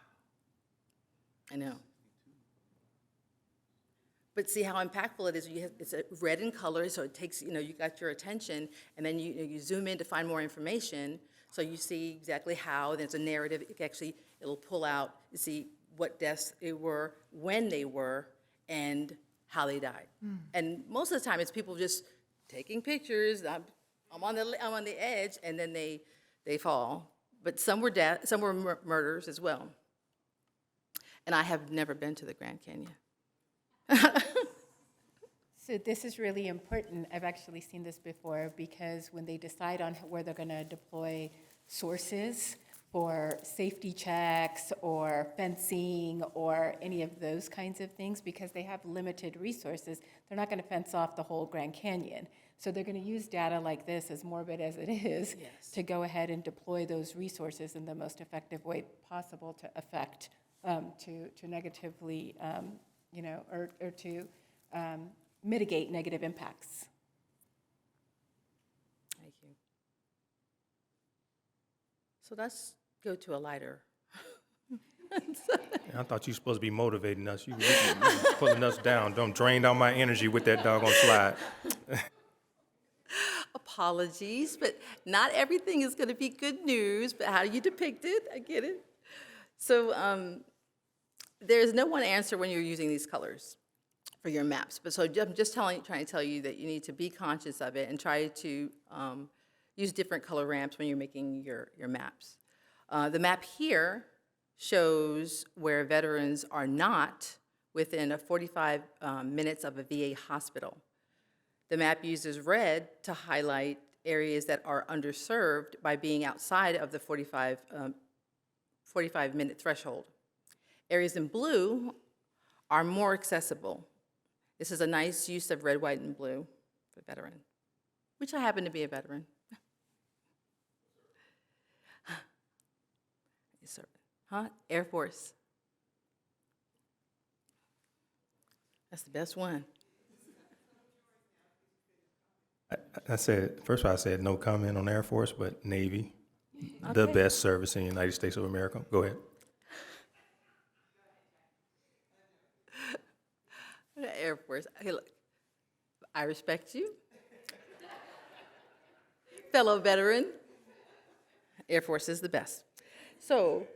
I know. But see how impactful it is. It's a red in color, so it takes, you got your attention, and then you zoom in to find more information, so you see exactly how. There's a narrative. It'll pull out, you see what deaths they were, when they were, and how they died. And most of the time, it's people just taking pictures. I'm on the edge, and then they fall. But some were murders as well. And I have never been to the Grand Canyon. So this is really important. I've actually seen this before because when they decide on where they're going to deploy sources for safety checks or fencing or any of those kinds of things, because they have limited resources, they're not going to fence off the whole Grand Canyon. So they're going to use data like this, as morbid as it is, Yes. to go ahead and deploy those resources in the most effective way possible to affect, to negatively, or to mitigate negative impacts. Thank you. So let's go to a lighter. I thought you were supposed to be motivating us. You pulling us down. Don't drain down my energy with that doggone slide. Apologies, but not everything is going to be good news, but how you depict it, I get it. So there's no one answer when you're using these colors for your maps. But so I'm just trying to tell you that you need to be conscious of it and try to use different color ramps when you're making your maps. The map here shows where veterans are not within 45 minutes of a VA hospital. The map uses red to highlight areas that are underserved by being outside of the 45-minute threshold. Areas in blue are more accessible. This is a nice use of red, white, and blue for veteran, which I happen to be a veteran. Yes, sir. Huh? Air Force. That's the best one. I said, first of all, I said no comment on Air Force, but Navy, the Okay. best service in the United States of America. Go ahead. Air Force. Hey, look, I respect you. Fellow veteran, Air Force is the best. So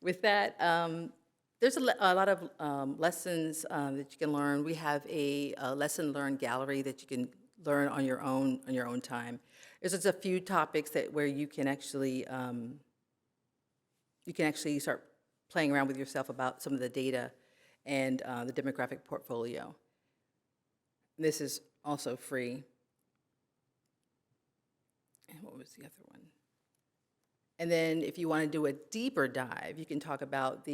with that, there's a lot of lessons that you can learn. We have a lesson learned gallery that you can learn on your own time. There's just a few topics where you can actually start playing around with yourself about some of the data and the demographic portfolio. This is also free. And what was the other one? And then if you want to do a deeper dive, you can talk about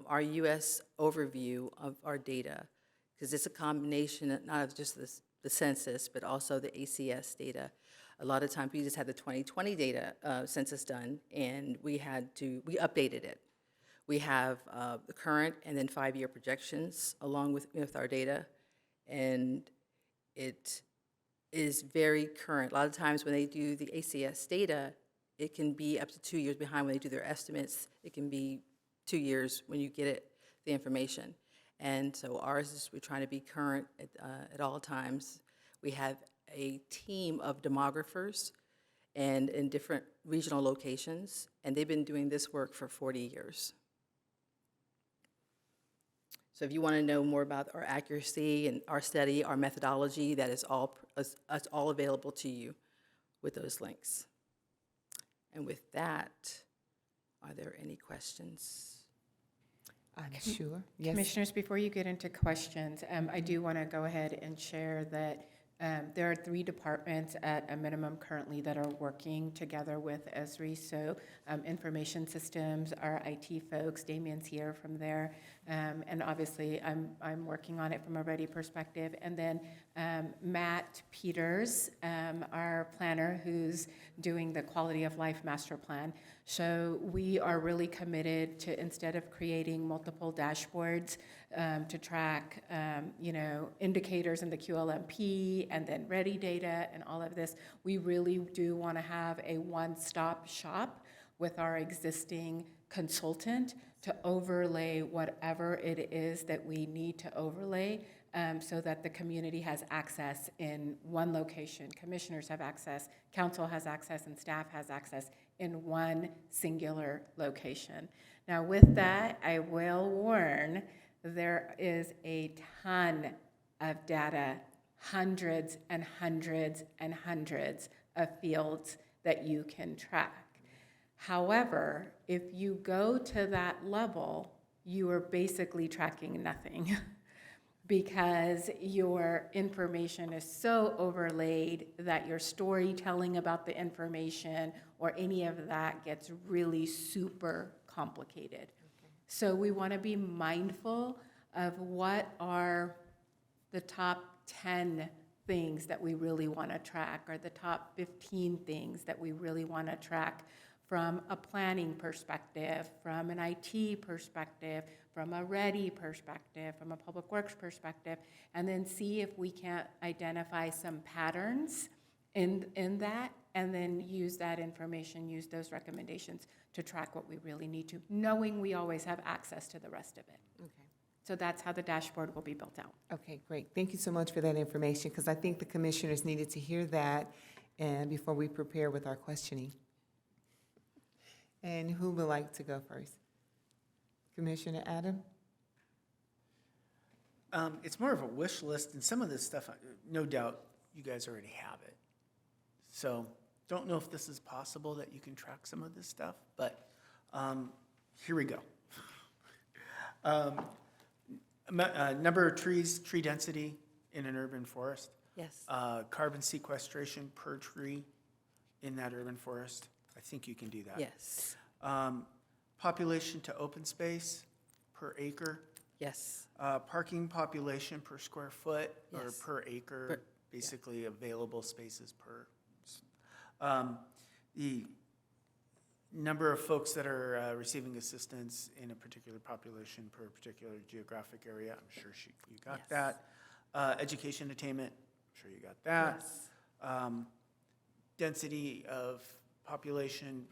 our U.S. overview of our data, because it's a combination not of just the census, but also the ACS data. A lot of times we just had the 2020 data census done, and we updated it. We have the current and then 5-year projections along with our data, and it is very current. A lot of times when they do the ACS data, it can be up to 2 years behind when they do their estimates. It can be 2 years when you get the information. And so ours is we're trying to be current at all times. We have a team of demographers and in different regional locations, and they've been doing this work for 40 years. So if you want to know more about our accuracy and our study, our methodology, that is all available to you with those links. And with that, are there any questions? I'm sure. Yes. Commissioners, before you get into questions, I do want to go ahead and share that there are 3 departments at a minimum currently that are working together with ESRI. So information systems, our IT folks, Damien's here from there, and obviously I'm working on it from a REDI perspective. And then Matt Peters, our planner, who's doing the quality of life master plan. So we are really committed to, instead of creating multiple dashboards to track, indicators in the QLMP and then REDI data and all of this, we really do want to have a one-stop shop with our existing consultant to overlay whatever it is that we need to overlay, so that the community has access in one location. Commissioners have access, council has access, and staff has access in one singular location. Now with that, I will warn, there is a ton of data, hundreds and hundreds and hundreds of fields that you can track. However, if you go to that level, you are basically tracking nothing because your information is so overlaid that your storytelling about the information or any of that gets really super complicated. Okay. So we want to be mindful of what are the top 10 things that we really want to track, or the top 15 things that we really want to track from a planning perspective, from an IT perspective, from a REDI perspective, from a public works perspective, and then see if we can't identify some patterns in that, and then use that information, use those recommendations to track what we really need to, knowing we always have access to the rest of it. Okay. So that's how the dashboard will be built out. Okay, great. Thank you so much for that information, because I think the commissioners needed to hear that and before we prepare with our questioning. And who would like to go first? Commissioner Adam? It's more of a wish list, and some of this stuff, no doubt, you guys already have it. So don't know if this is possible that you can track some of this stuff, but here we go. Number of trees, tree density in an urban forest. Yes. Carbon sequestration per tree in that urban forest. I think you can do that. Yes. Population to open space per acre. Yes. Parking population per square foot or Yes. per acre, Per- basically available spaces per. The number of folks that are receiving assistance in a particular population per particular geographic area, I'm sure you got Yes. that. Education attainment, I'm sure you got that. Yes. Density of population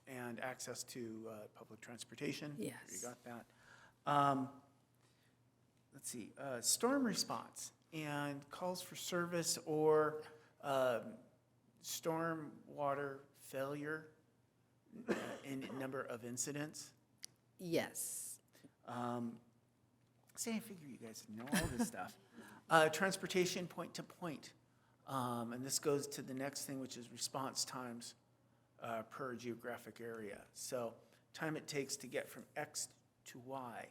and access to public transportation. I'm sure Yes. you got that. Let's see, storm response and calls for service or storm water failure in number of incidents. Yes. Say, I figure you guys know all this stuff. Transportation point to point. And this goes to the next thing, which is response times per geographic area. So time it takes to get from X to Y.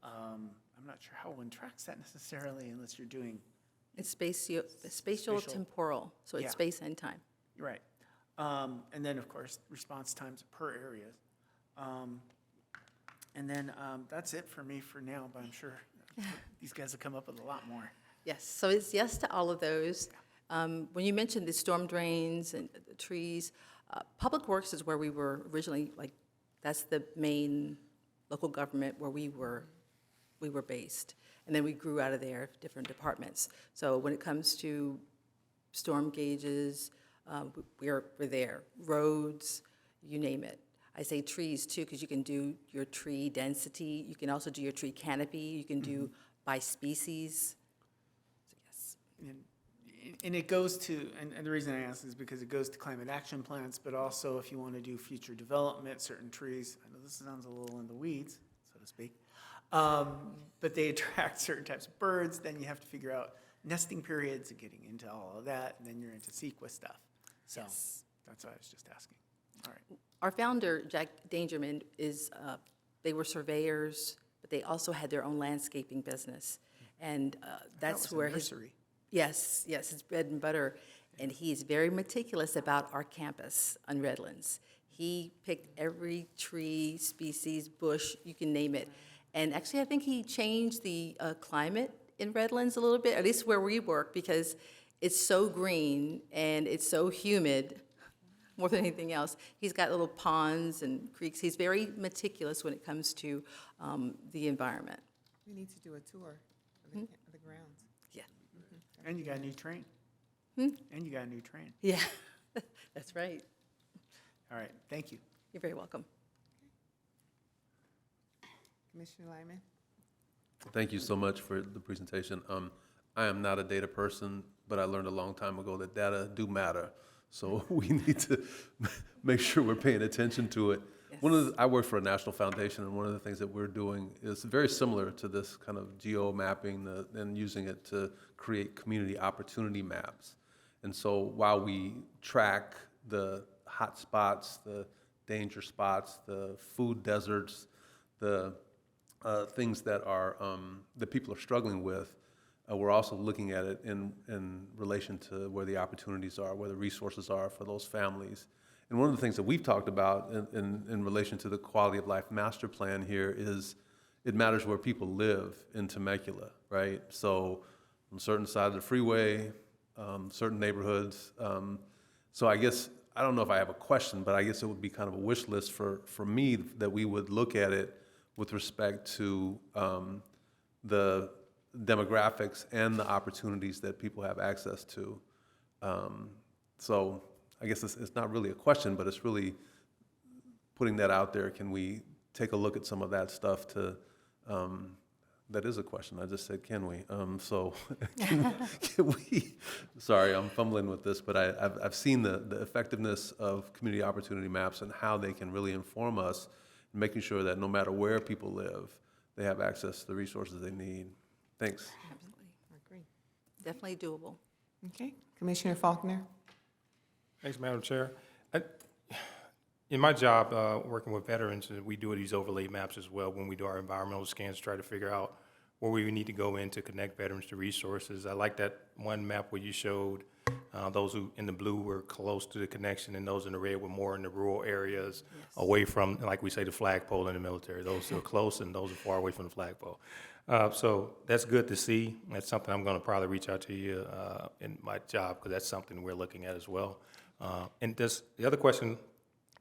I'm not sure how one tracks that necessarily unless you're doing, It's spatial temporal, so Yeah. it's space and time. you're right. And then, of course, response times per areas. And then that's it for me for now, but I'm sure these guys will come up with a lot more. Yes, so it's yes to all of those. When you mentioned the storm drains and the trees, Public Works is where we were originally, like, that's the main local government where we were based. And then we grew out of there, different departments. So when it comes to storm gauges, we're there. Roads, you name it. I say trees too, because you can do your tree density. You can also do your tree canopy. You can do by species. So yes. And it goes to, and the reason I ask is because it goes to climate action plans, but also if you want to do future development, certain trees, I know this sounds a little in the weeds, so to speak, but they attract certain types of birds, then you have to figure out nesting periods and getting into all of that, and then you're into CEQA stuff. So Yes. that's what I was just asking. All right. Our founder, Jack Dangerman, they were surveyors, but they also had their own landscaping business. And that's That was a where his. nursery. Yes, it's bread and butter. And he is very meticulous about our campus on Redlands. He picked every tree, species, bush, you can name it. And actually, I think he changed the climate in Redlands a little bit, at least where we work, because it's so green and it's so humid, more than anything else. He's got little ponds and creeks. He's very meticulous when it comes to the environment. We need to do a tour of the grounds. Yeah. And you got a new train. And you got a new train. Yeah, that's right. All right, thank you. You're very welcome. Commissioner Lyman? Thank you so much for the presentation. I am not a data person, but I learned a long time ago that data do matter. So we need to make sure we're paying attention to it. Yes. I work for a national foundation, and one of the things that we're doing is very similar to this kind of geo mapping and using it to create community opportunity maps. And so while we track the hot spots, the danger spots, the food deserts, the things that are that people are struggling with, we're also looking at it in relation to where the opportunities are, where the resources are for those families. And one of the things that we've talked about in relation to the quality of life master plan here is it matters where people live in Temecula, right? So on certain side of the freeway, certain neighborhoods. So I guess, I don't know if I have a question, but I guess it would be kind of a wish list for me that we would look at it with respect to the demographics and the opportunities that people have access to. So I guess it's not really a question, but it's really putting that out there. Can we take a look at some of that stuff to, that is a question. I just said, can we? So can we, sorry, I'm fumbling with this, but I've seen the effectiveness of community opportunity maps and how they can really inform us, making sure that no matter where people live, they have access to the resources they need. Thanks. Absolutely. Agree. Definitely doable. Okay, Commissioner Faulkner? Thanks, Madam Chair. In my job, working with veterans, we do these overlay maps as well when we do our environmental scans, try to figure out where we need to go in to connect veterans to resources. I like that one map where you showed Those who in the blue were close to the connection, and those in the red were more in the rural areas, away from, like we say, the flagpole in the military. Those who are close and those who are far away from the flagpole. So that's good to see. That's something I'm going to probably reach out to you in my job, because that's something we're looking at as well. And the other question,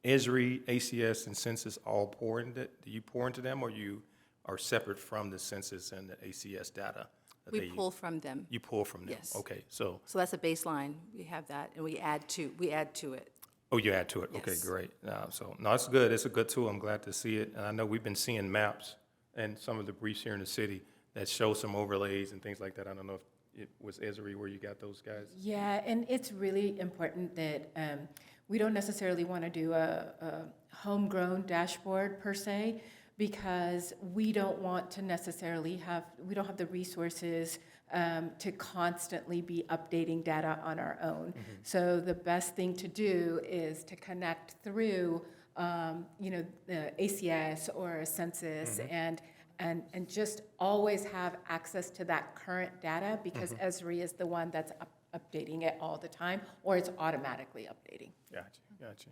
ESRI, ACS, and census all pour into, do you pour into them, or you are separate from the census and the ACS data? that We they use? pull from them. You pull from them? Yes. Okay, so, So that's a baseline. We have that, and we add to it. oh, you add to it? Okay, Yes. great. So, no, it's good. It's a good tool. I'm glad to see it. And I know we've been seeing maps and some of the briefs here in the city that show some overlays and things like that. I don't know if it was Esri where you got those guys? Yeah, and it's really important that we don't necessarily want to do a homegrown dashboard per se, because we don't want to necessarily we don't have the resources to constantly be updating data on our own. So the best thing to do is to connect through, the ACS or a census, and just always have access to that current data, because Esri is the one that's updating it all the time, or it's automatically updating. Gotcha.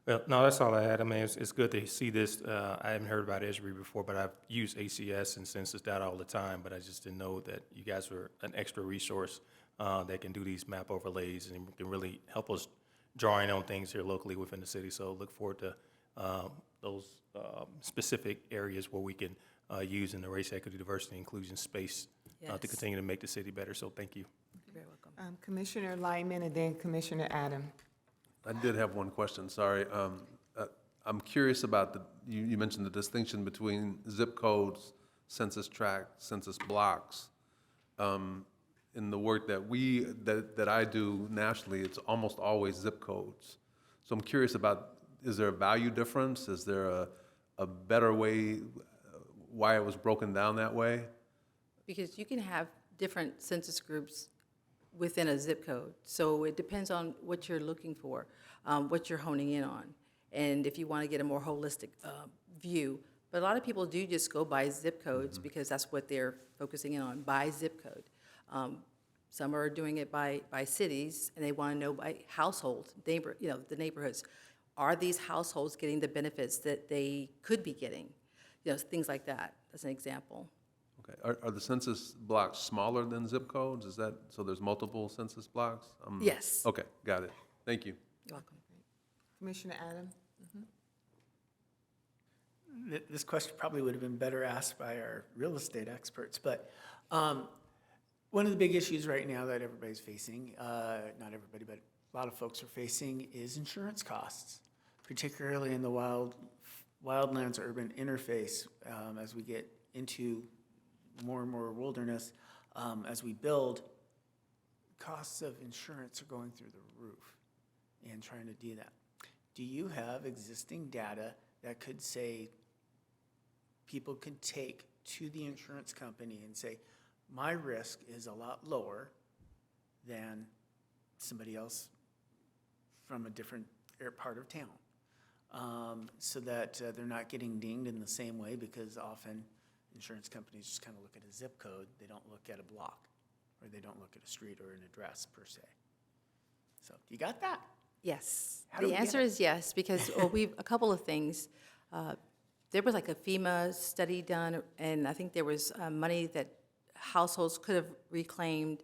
Well, no, that's all I had. I mean, it's good to see this. I haven't heard about Esri before, but I've used ACS and census data all the time, but I just didn't know that you guys were an extra resource that can do these map overlays and can really help us drawing on things here locally within the city. So look forward to those specific areas where we can use in the race, equity, diversity, inclusion space to Yes. continue to make the city better. So thank you. You're very welcome. Commissioner Lyman and then Commissioner Adam. I did have one question, sorry. I'm curious about you mentioned the distinction between zip codes, census tract, census blocks. In the work that I do nationally, it's almost always zip codes. So I'm curious about, is there a value difference? Is there a better way, why it was broken down that way? Because you can have different census groups within a zip code. So it depends on what you're looking for, what you're honing in on, and if you want to get a more holistic view. But a lot of people do just go by zip codes because that's what they're focusing in on, by zip code. Some are doing it by cities, and they want to know by households, the neighborhoods. Are these households getting the benefits that they could be getting? Things like that. That's an example. Okay, are the census blocks smaller than zip codes? Is that, so there's multiple census blocks? Yes. Okay, got it. Thank you. You're welcome. Commissioner Adam? This question probably would have been better asked by our real estate experts, but one of the big issues right now that everybody's facing, not everybody, but a lot of folks are facing, is insurance costs, particularly in the wildlands urban interface. As we get into more and more wilderness, as we build, costs of insurance are going through the roof, and trying to do that. Do you have existing data that could say, people could take to the insurance company and say, my risk is a lot lower than somebody else from a different part of town, so that they're not getting dinged in the same way, because often insurance companies just kind of look at a zip code, they don't look at a block, or they don't look at a street or an address per se. So, you got that? Yes. How do The we get answer it? is yes, because a couple of things. There was like a FEMA study done, and I think there was money that households could have reclaimed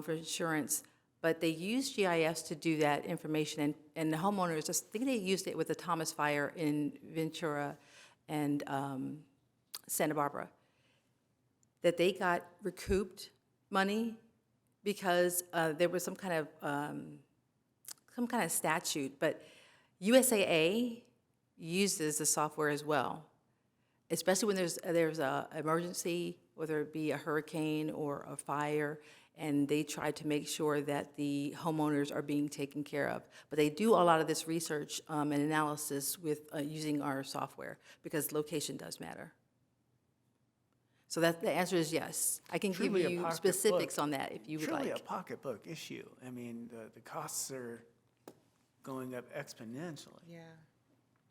for insurance, but they used GIS to do that information, and the homeowners, I think they used it with the Thomas Fire in Ventura and Santa Barbara, that they got recouped money because there was some kind of statute, but USAA uses the software as well, especially when there's a emergency, whether it be a hurricane or a fire, and they try to make sure that the homeowners are being taken care of. But they do a lot of this research and analysis with using our software, because location does matter. So the answer is yes. I can give Truly a you pocketbook. specifics on that if you would Truly a like. pocketbook issue. I mean, the costs are going up exponentially. Yeah.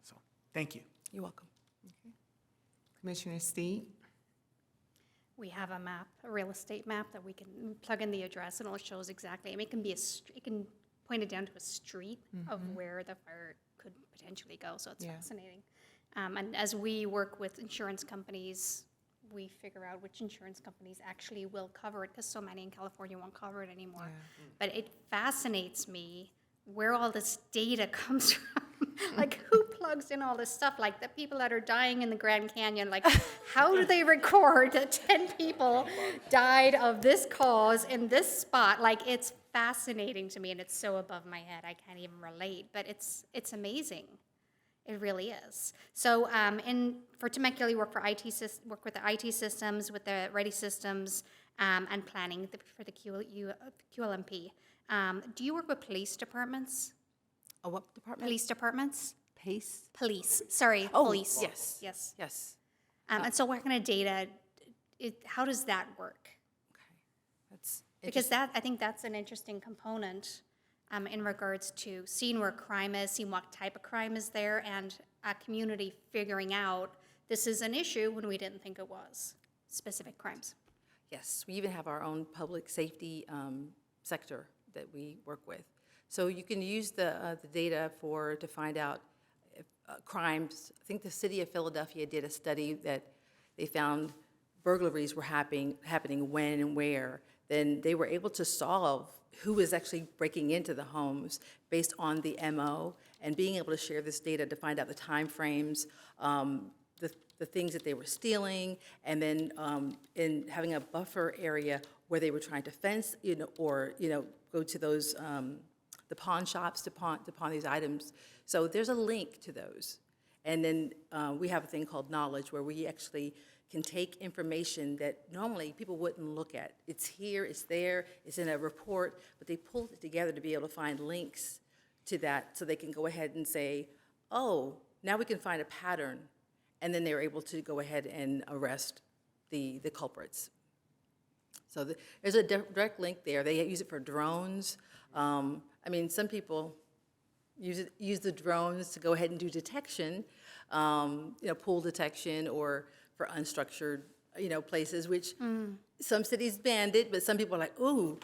So, thank you. You're welcome. Commissioner Steed? We have a map, a real estate map that we can plug in the address and it shows exactly. I mean, it can be it can point it down to a street of where the fire could potentially go. So it's Yeah. fascinating. And as we work with insurance companies, we figure out which insurance companies actually will cover it because so many in California won't cover it anymore. But it fascinates me where all this data comes from. Like, who plugs in all this stuff? Like, the people that are dying in the Grand Canyon, like, how do they record that 10 people died of this cause in this spot? Like, it's fascinating to me, and it's so above my head, I can't even relate. But it's amazing. It really is. So, for Temecula, we work work with the IT systems, with the REDI systems, and planning for the QLMP. Do you work with police departments? Oh, what department? Police departments? Pace? Police, sorry, Oh, police. yes. Yes. Yes. And so what kind of data, how does that work? That's Because I think that's an interesting component in regards to seeing where crime is, seeing what type of crime is there, and a community figuring out this is an issue when we didn't think it was, specific crimes. Yes, we even have our own public safety sector that we work with. So you can use the data to find out if, crimes. I think the city of Philadelphia did a study that they found burglaries were happening when and where. Then they were able to solve who was actually breaking into the homes based on the MO, and being able to share this data to find out the timeframes, the things that they were stealing, and then in having a buffer area where they were trying to fence, or go to those the pawn shops to pawn these items. So there's a link to those, and then we have a thing called knowledge, where we actually can take information that normally people wouldn't look at. It's here, it's there, it's in a report, but they pulled it together to be able to find links to that, so they can go ahead and say, oh, now we can find a pattern, and then they were able to go ahead and arrest the culprits. So there's a direct link there. They use it for drones. I mean, some people use the drones to go ahead and do detection, pool detection, or for unstructured, places, which some cities banned it, but some people are like, ooh,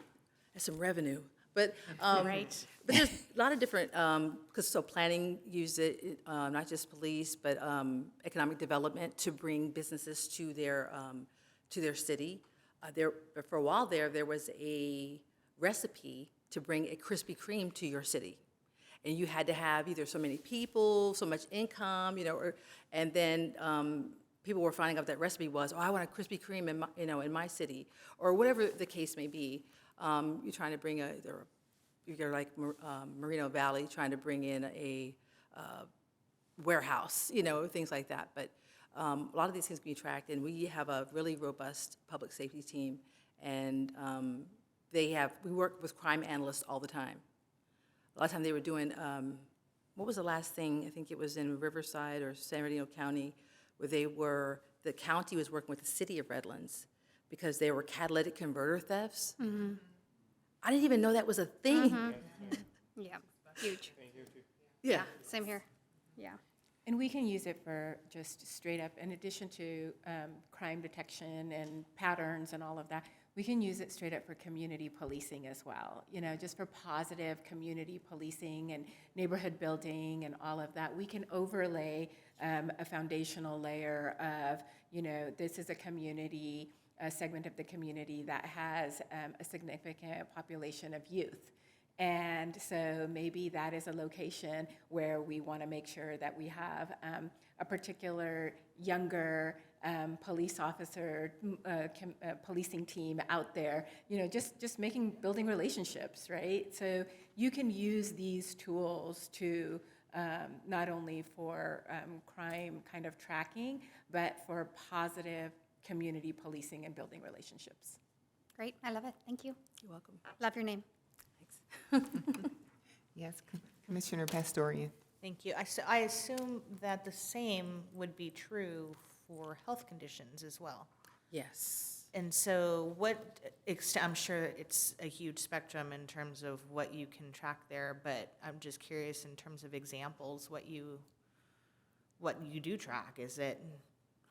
that's some revenue. But Right. But there's a lot of different, because planning use it, not just police, but economic development to bring businesses to their city. For a while there was a recipe to bring a Krispy Kreme to your city. And you had to have either so many people, so much income, and then people were finding out that recipe was, I want a Krispy Kreme in my city, or whatever the case may be. You're trying to bring you're like Moreno Valley, trying to bring in a warehouse, things like that. But a lot of these things can be tracked, and we have a really robust public safety team, and we work with crime analysts all the time. A lot of time they were doing, what was the last thing? I think it was in Riverside or San Bernardino County, where the county was working with the city of Redlands because there were catalytic converter thefts. Mm-hmm. I didn't even know that was a thing. Mm-hmm. Yeah, huge. Yeah. Same here. Yeah. And we can use it for just straight up, in addition to crime detection and patterns and all of that, we can use it straight up for community policing as well, just for positive community policing and neighborhood building and all of that. We can overlay a foundational layer of, this is a segment of the community that has a significant population of youth. And so maybe that is a location where we want to make sure that we have a particular younger police officer, policing team out there, just building relationships, right? So you can use these tools to not only for crime kind of tracking, but for positive community policing and building relationships. Great. I love it. Thank you. You're welcome. Love your name. Yes, Commissioner Pastorian. Thank you. I assume that the same would be true for health conditions as well. Yes. And so I'm sure it's a huge spectrum in terms of what you can track there, but I'm just curious in terms of examples, what you do track. Is it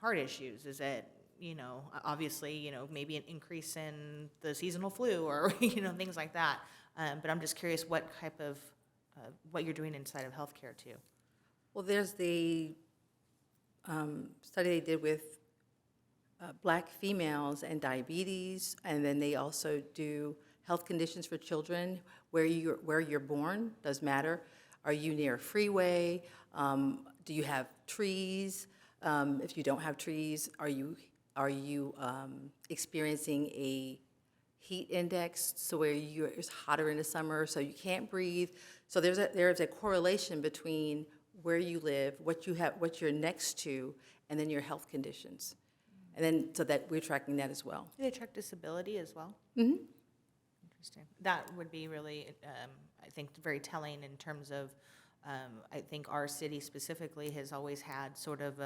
heart issues? Is it, obviously, maybe an increase in the seasonal flu or, things like that. But I'm just curious what type of, what you're doing inside of healthcare too. Well, there's the study they did with Black females and diabetes, and then they also do health conditions for children. Where you're born does matter. Are you near a freeway? Do you have trees? If you don't have trees, are you experiencing a heat index, so where it's hotter in the summer, so you can't breathe? So there's a correlation between where you live, what you're next to, and then your health conditions. And then, so that we're tracking that as well. Do they track disability as well? Mm-hmm. Interesting. That would be really, I think, very telling in terms of, I think our city specifically has always had sort of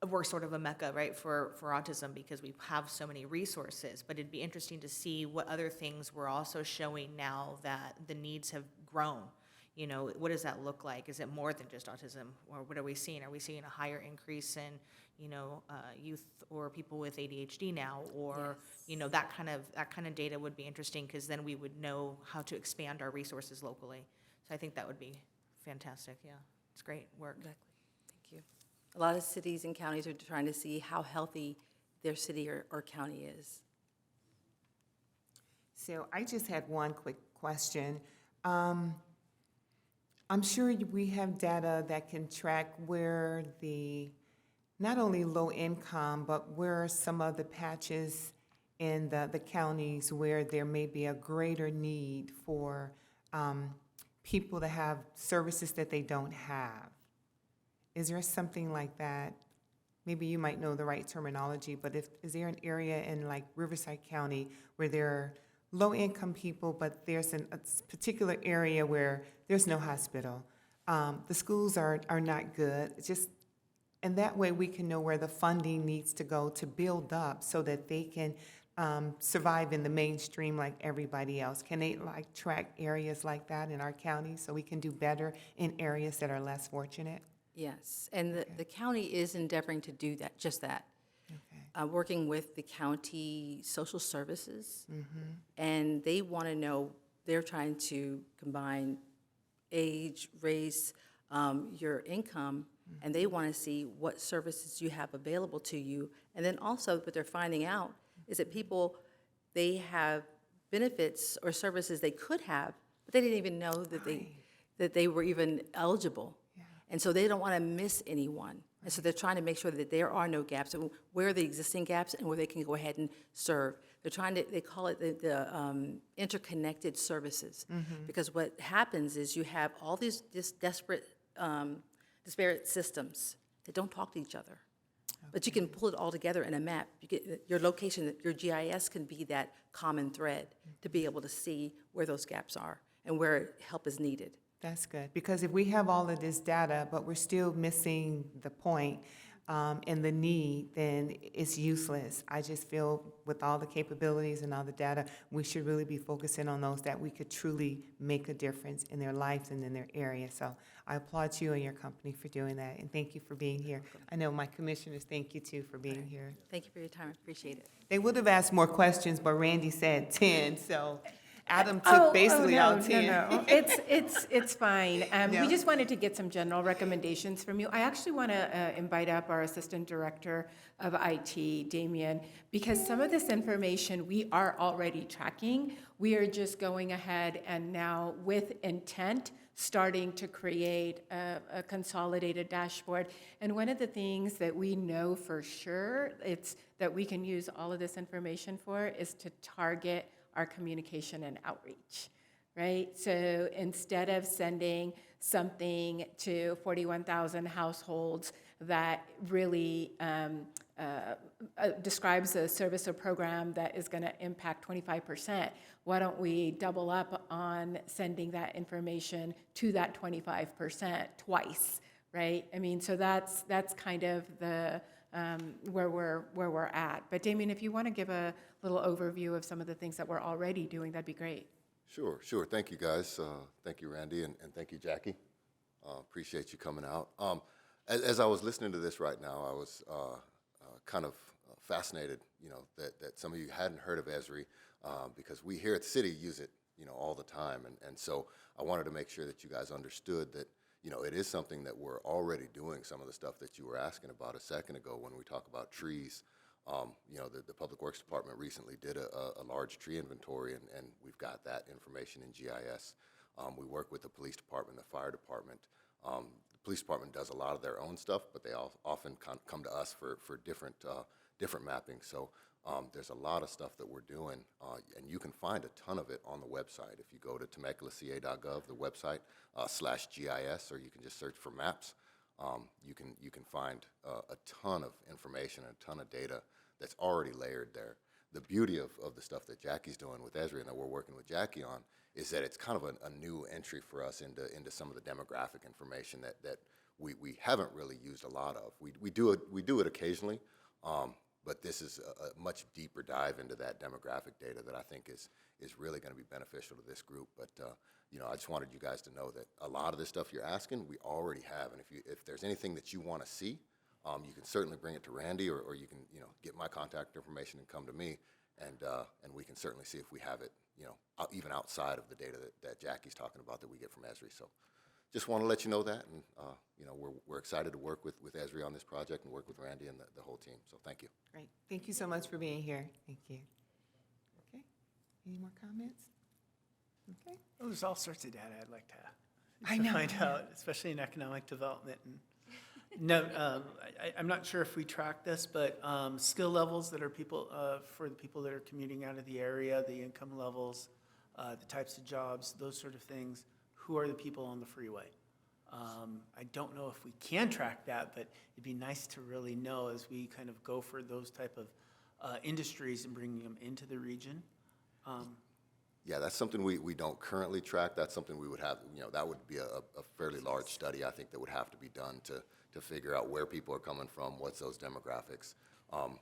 we're sort of a mecca, right, for autism because we have so many resources. But it'd be interesting to see what other things we're also showing now that the needs have grown. What does that look like? Is it more than just autism, or what are we seeing? Are we seeing a higher increase in, youth or people with ADHD now, or that kind of data would be interesting because then we would know how to expand our resources locally. So I think that would be fantastic. Yeah, it's great work. Exactly. Thank you. A lot of cities and counties are trying to see how healthy their city or county is. So I just had one quick question. I'm sure we have data that can track where not only low income, but where are some of the patches in the counties where there may be a greater need for people to have services that they don't have. Is there something like that? Maybe you might know the right terminology, but is there an area in like Riverside County where there are low-income people, but there's a particular area where there's no hospital? The schools are not good. And that way we can know where the funding needs to go to build up so that they can survive in the mainstream like everybody else. Can they track areas like that in our county so we can do better in areas that are less fortunate? Yes, and the county is endeavoring to do that, just that. Okay. Working with the county social services, and they want to know, they're trying to combine age, race, your income, and they want to see what services you have available to you. And then also what they're finding out is that people, they have benefits or services they could have, but they didn't even know that they were even eligible. Yeah. And so they don't want to miss anyone. And so they're trying to make sure that there are no gaps, and where are the existing gaps and where they can go ahead and serve. They're trying to, they call it the interconnected services. Because what happens is you have all these disparate systems that don't talk to each other. But you can pull it all together in a map. You get your location, your GIS can be that common thread to be able to see where those gaps are and where help is needed. That's good, because if we have all of this data, but we're still missing the point and the need, then it's useless. I just feel with all the capabilities and all the data, we should really be focusing on those that we could truly make a difference in their lives and in their area. So I applaud you and your company for doing that, and thank you for being here. I know my commissioners thank you too for being here. Thank you for your time, I appreciate it. They would have asked more questions, but Randy said 10, so Adam took basically all 10. No. It's fine. No. We just wanted to get some general recommendations from you. I actually want to invite up our Assistant Director of IT, Damien, because some of this information we are already tracking. We are just going ahead and now with intent starting to create a consolidated dashboard. And one of the things that we know for sure it's that we can use all of this information for is to target our communication and outreach, right? So instead of sending something to 41,000 households that really describes a service or program that is going to impact 25%, why don't we double up on sending that information to that 25% twice, right? I mean, so that's kind of the where we're at. But Damien, if you want to give a little overview of some of the things that we're already doing, that'd be great. Sure. Thank you, guys. Thank you, Randy, and thank you, Jackie. Appreciate you coming out. As I was listening to this right now, I was kind of fascinated, that some of you hadn't heard of Esri, because we here at the city use it, all the time. And so I wanted to make sure that you guys understood that, it is something that we're already doing, some of the stuff that you were asking about a second ago when we talk about trees. The Public Works Department recently did a large tree inventory, and we've got that information in GIS. We work with the police department, the fire department. The police department does a lot of their own stuff, but they often come to us for different mapping. So there's a lot of stuff that we're doing, and you can find a ton of it on the website. If you go to temeculaca.gov, the website, /GIS, or you can just search for maps, you can find a ton of information and a ton of data that's already layered there. The beauty of the stuff that Jackie's doing with Esri and that we're working with Jackie on is that it's kind of a new entry for us into some of the demographic information that we haven't really used a lot of. We do it occasionally, but this is a much deeper dive into that demographic data that I think is really going to be beneficial to this group. But I just wanted you guys to know that a lot of this stuff you're asking, we already have. And if there's anything that you want to see, you can certainly bring it to Randy, or you can get my contact information and come to me, and we can certainly see if we have it, even outside of the data that Jackie's talking about that we get from Esri. So just want to let you know that, and we're excited to work with Esri on this project and work with Randy and the whole team. So thank you. Great. Thank you so much for being here. Thank you. Okay. Any more comments? Okay. Well, there's all sorts of data I'd like to I know, find I know. out, especially in economic development. And no, I'm not sure if we track this, but skill levels that are for the people that are commuting out of the area, the income levels, the types of jobs, those sort of things. Who are the people on the freeway? I don't know if we can track that, but it'd be nice to really know as we kind of go for those type of industries and bringing them into the region. Yeah, that's something we don't currently track. That's something we would have, that would be a fairly large study, I think, that would have to be done to figure out where people are coming from, what's those demographics.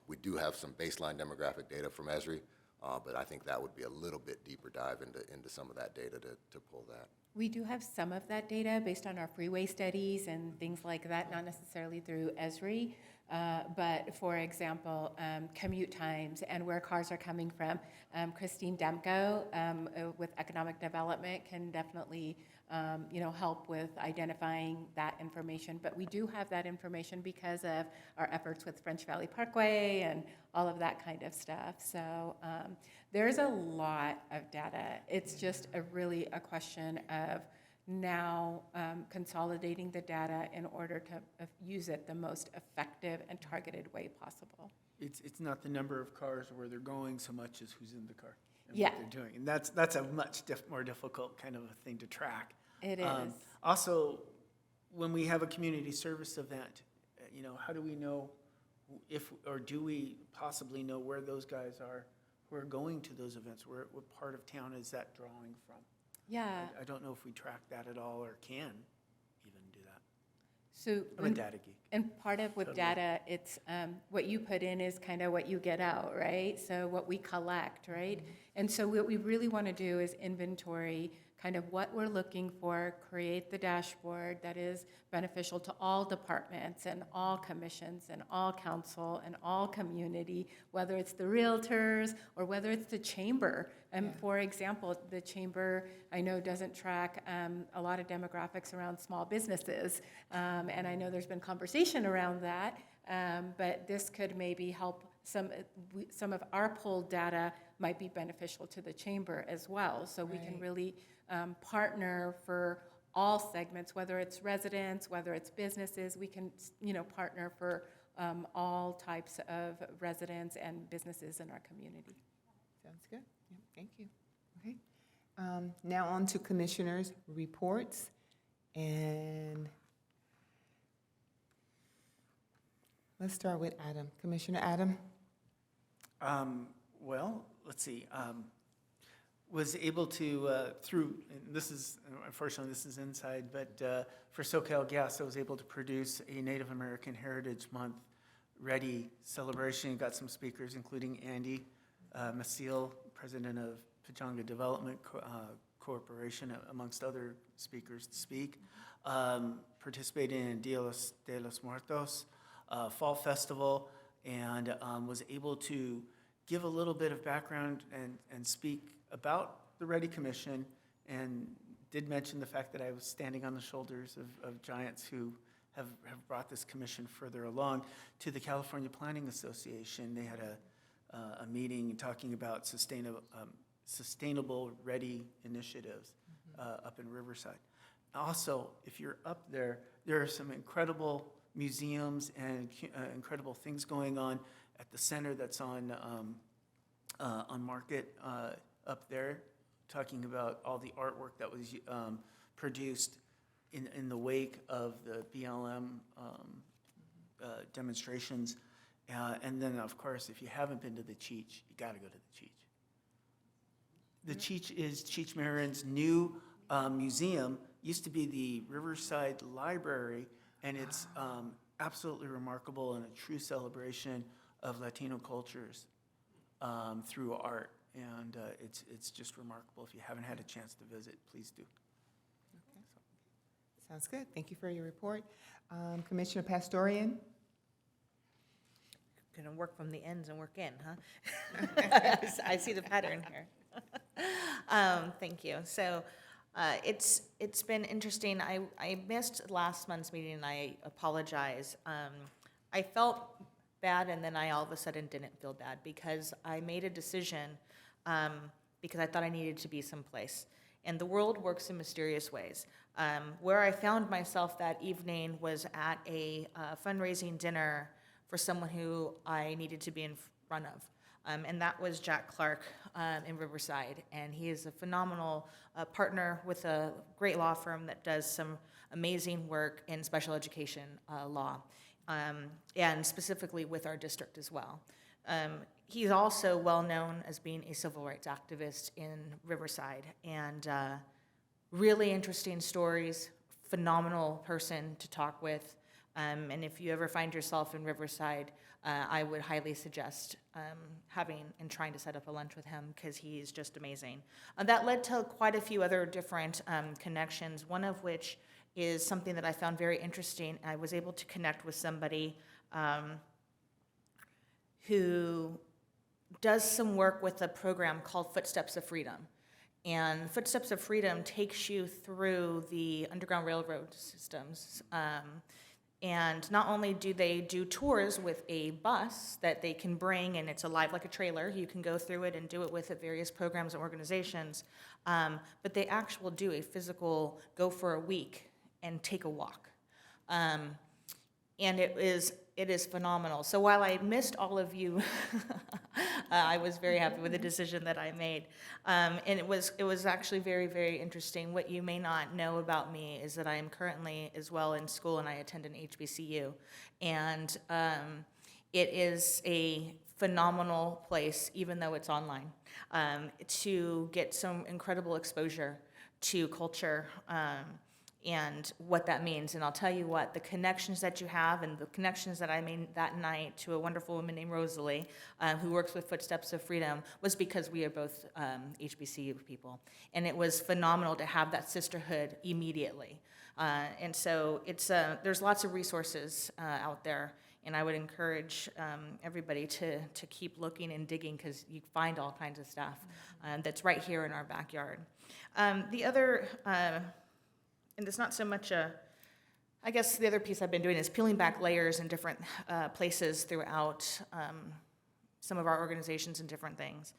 We do have some baseline demographic data from Esri, but I think that would be a little bit deeper dive into some of that data to pull that. We do have some of that data based on our freeway studies and things like that, not necessarily through Esri, but for example, commute times and where cars are coming from. Christine Demko with Economic Development can definitely help with identifying that information. But we do have that information because of our efforts with French Valley Parkway and all of that kind of stuff. So there's a lot of data. It's just really a question of now consolidating the data in order to use it the most effective and targeted way possible. It's not the number of cars or where they're going so much as who's in the car and Yeah. what they're doing. And that's a much more difficult kind of a thing to track. It is. Also, when we have a community service event, how do we know or do we possibly know where those guys are who are going to those events? What part of town is that drawing from? Yeah. I don't know if we track that at all or can even do that. So I'm a data geek. And part of with Totally. data, it's what you put in is kind of what you get out, right? So what we collect, right? And so what we really want to do is inventory kind of what we're looking for, create the dashboard that is beneficial to all departments and all commissions and all council and all community, whether it's the realtors or whether it's the chamber. For example, the chamber, I know, doesn't track a lot of demographics around small businesses. And I know there's been conversation around that, but this could maybe help some of our polled data might be beneficial to the chamber as well. So we can really partner for all segments, whether it's residents, whether it's businesses. We can, partner for all types of residents and businesses in our community. Sounds good. Yeah, thank you. Okay. Now on to commissioners' reports. And let's start with Adam. Commissioner Adam? Well, let's see. Was able to, and this is, unfortunately, this is inside, but for SoCal Gas, I was able to produce a Native American Heritage Month REDI celebration. Got some speakers, including Andy Maciel, president of Pechanga Development Corporation, amongst other speakers to speak. Participated in Dia de los Muertos Fall Festival, and was able to give a little bit of background and speak about the REDI Commission, and did mention the fact that I was standing on the shoulders of giants who have brought this commission further along. To the California Planning Association, they had a meeting talking about sustainable REDI initiatives up in Riverside. Also, if you're up there, there are some incredible museums and incredible things going on at the center that's on Market up there, talking about all the artwork that was produced in the wake of the BLM demonstrations. And then, of course, if you haven't been to the Cheech, you got to go to the Cheech. The Cheech is Cheech Marin's new museum. Used to be the Riverside Library, and it's absolutely remarkable and a true celebration of Latino cultures through art. And it's just remarkable. If you haven't had a chance to visit, please do. Sounds good. Thank you for your report. Commissioner Pastorian? Gonna work from the ends and work in, huh? I see the pattern here. Thank you. So it's been interesting. I missed last month's meeting, and I apologize. I felt bad, and then I all of a sudden didn't feel bad because I made a decision because I thought I needed to be someplace. And the world works in mysterious ways. Where I found myself that evening was at a fundraising dinner for someone who I needed to be in front of. And that was Jack Clark in Riverside. And he is a phenomenal partner with a great law firm that does some amazing work in special education law, and specifically with our district as well. He's also well known as being a civil rights activist in Riverside, and really interesting stories, phenomenal person to talk with. And if you ever find yourself in Riverside, I would highly suggest having and trying to set up a lunch with him because he's just amazing. That led to quite a few other different connections, one of which is something that I found very interesting. I was able to connect with somebody who does some work with a program called Footsteps of Freedom. And Footsteps of Freedom takes you through the Underground Railroad systems. And not only do they do tours with a bus that they can bring, and it's alive like a trailer, you can go through it and do it with various programs and organizations, but they actually do a physical go for a week and take a walk. And it is phenomenal. So while I missed all of you, I was very happy with the decision that I made. And it was actually very, very interesting. What you may not know about me is that I am currently as well in school, and I attend an HBCU. And it is a phenomenal place, even though it's online, to get some incredible exposure to culture, and what that means. And I'll tell you what, the connections that you have and the connections that I made that night to a wonderful woman named Rosalie, who works with Footsteps of Freedom, was because we are both HBCU people. And it was phenomenal to have that sisterhood immediately. And so it's there's lots of resources out there, and I would encourage everybody to keep looking and digging, because you find all kinds of stuff that's right here in our backyard. The other and it's not so much I guess the other piece I've been doing is peeling back layers in different places throughout some of our organizations and different things.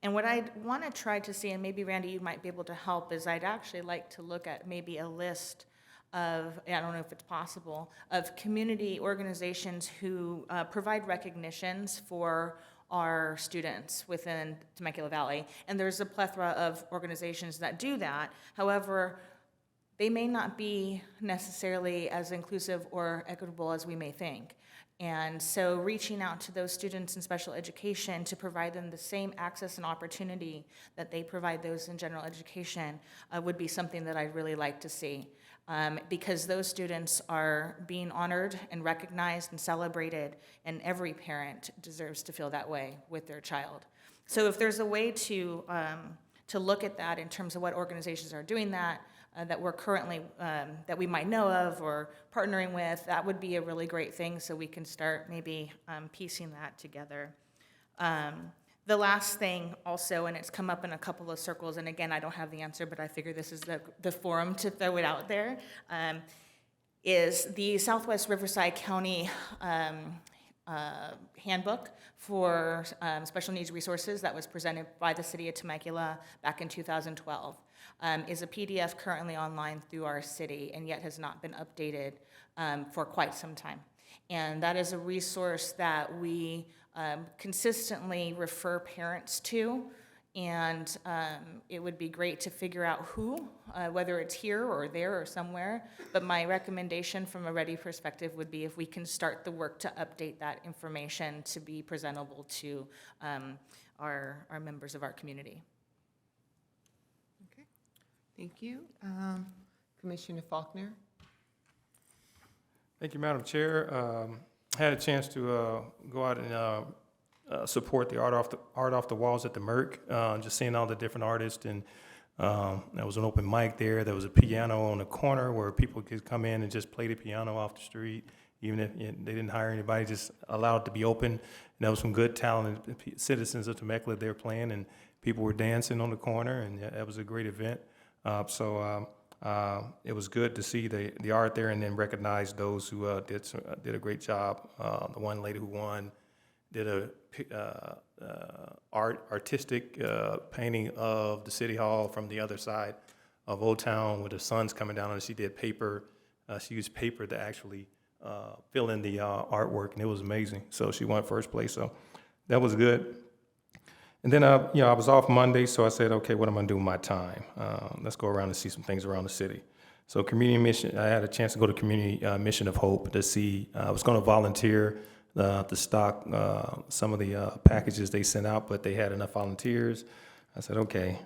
And what I want to try to see, and maybe Randy, you might be able to help, is I'd actually like to look at maybe a list of, I don't know if it's possible, of community organizations who provide recognitions for our students within Temecula Valley. And there's a plethora of organizations that do that. However, they may not be necessarily as inclusive or equitable as we may think. And so reaching out to those students in special education to provide them the same access and opportunity that they provide those in general education would be something that I'd really like to see. Because those students are being honored and recognized and celebrated, and every parent deserves to feel that way with their child. So if there's a way to to look at that in terms of what organizations are doing that, that we're currently, that we might know of or partnering with, that would be a really great thing, so we can start maybe piecing that together. The last thing also, and it's come up in a couple of circles, and again, I don't have the answer, but I figure this is the forum to throw it out there, is the Southwest Riverside County handbook for special needs resources that was presented by the city of Temecula back in 2012. Is a PDF currently online through our city and yet has not been updated for quite some time. And that is a resource that we consistently refer parents to, and it would be great to figure out who, whether it's here or there or somewhere. But my recommendation from a REDI perspective would be if we can start the work to update that information to be presentable to our members of our community. Okay, thank you. Commissioner Faulkner? Thank you, Madam Chair. Had a chance to go out and support the art off the walls at the Merc. Just seeing all the different artists, and there was an open mic there. There was a piano on the corner where people could come in and just play the piano off the street, even if they didn't hire anybody. Just allowed it to be open. And there was some good talented citizens of Temecula there playing, and people were dancing on the corner, and that was a great event. It was good to see the art there, and then recognize those who did a great job. The one lady who won did a artistic painting of the city hall from the other side of Old Town with the sun's coming down, and she did paper. She used paper to actually fill in the artwork, and it was amazing. So she won first place. So that was good. And then, I was off Monday, so I said, okay, what am I going to do with my time? Let's go around and see some things around the city. So community mission, I had a chance to go to Community Mission of Hope to see, I was going to volunteer to stock some of the packages they sent out, but they had enough volunteers. I said, okay.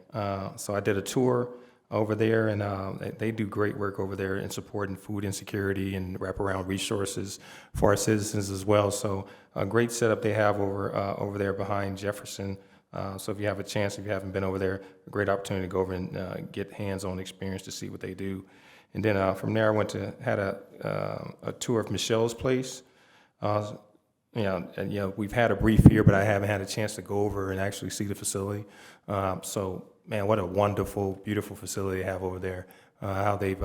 So I did a tour over there, and they do great work over there in supporting food insecurity and wraparound resources for our citizens as well. So a great setup they have over there behind Jefferson. So if you have a chance, if you haven't been over there, a great opportunity to go over and get hands-on experience to see what they do. And then from there, I had a tour of Michelle's place. We've had a brief here, but I haven't had a chance to go over and actually see the facility. So, man, what a wonderful, beautiful facility they have over there. How they've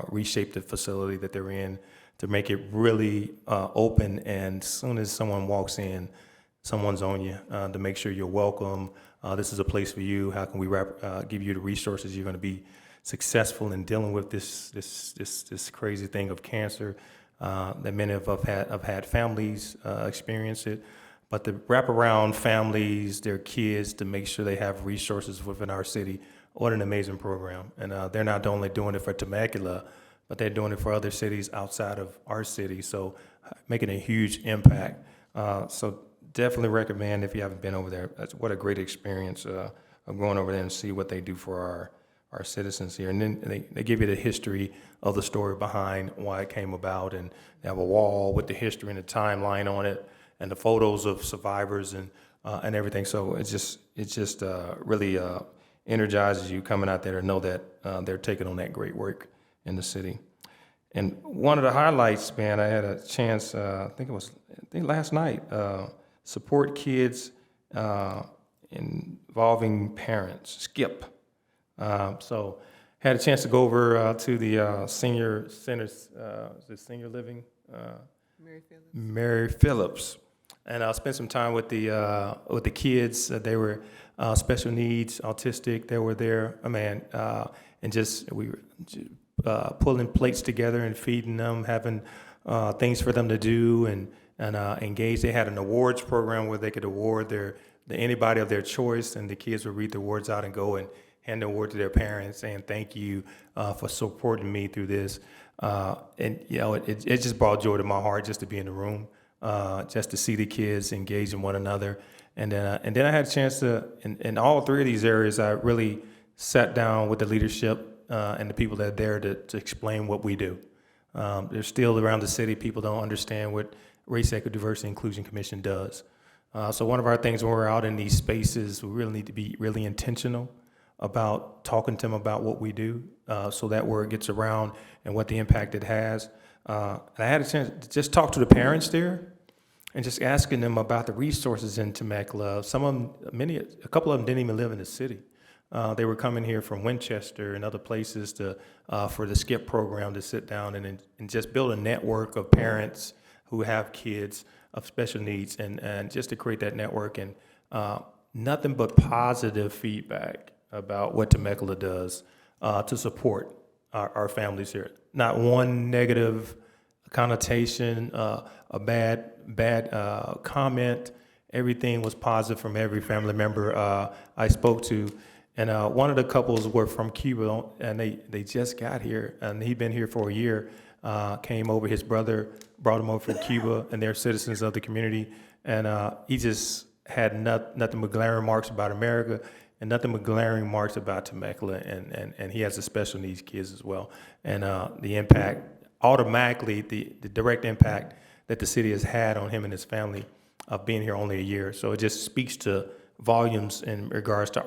reshaped the facility that they're in to make it really open, and as soon as someone walks in, someone's on you to make sure you're welcome. This is a place for you. How can we give you the resources you're going to be successful in dealing with this crazy thing of cancer that many of us have had families experience it, but to wrap around families, their kids, to make sure they have resources within our city. What an amazing program. And they're not only doing it for Temecula, but they're doing it for other cities outside of our city, so making a huge impact. So definitely recommend if you haven't been over there. What a great experience of going over there and see what they do for our citizens here. And then they give you the history of the story behind why it came about, and they have a wall with the history and the timeline on it, and the photos of survivors and everything. So it just really energizes you coming out there to know that they're taking on that great work in the city. And one of the highlights, man, I had a chance, I think last night, support kids involving parents, SKIP. So had a chance to go over to the senior centers, is it senior living? Mary Phillips. And I spent some time with the kids. They were special needs, autistic. They were there, and we were pulling plates together and feeding them, having things for them to do, and engage. They had an awards program where they could award anybody of their choice, and the kids would read the awards out and go and hand the award to their parents, saying thank you for supporting me through this. It just brought joy to my heart just to be in the room, just to see the kids engage in one another. And then I had a chance to, in all three of these areas, I really sat down with the leadership and the people that are there to explain what we do. There's still around the city, people don't understand what Race, Equity, Diversity, Inclusion Commission does. So one of our things when we're out in these spaces, we really need to be really intentional about talking to them about what we do, so that word gets around and what the impact it has. And I had a chance to just talk to the parents there and just asking them about the resources in Temecula. Some of them, a couple of them didn't even live in the city. They were coming here from Winchester and other places for the SKIP program to sit down and just build a network of parents who have kids of special needs, and just to create that network, and nothing but positive feedback about what Temecula does to support our families here. Not one negative connotation, a bad comment. Everything was positive from every family member I spoke to. And one of the couples were from Cuba, and they just got here, and he'd been here for a year. Came over, his brother brought him over from Cuba, and they're citizens of the community. And he just had nothing but glaring remarks about America, and nothing but glaring remarks about Temecula, and he has a special needs kids as well. And the impact, automatically, the direct impact that the city has had on him and his family of being here only a year. So it just speaks to volumes in regards to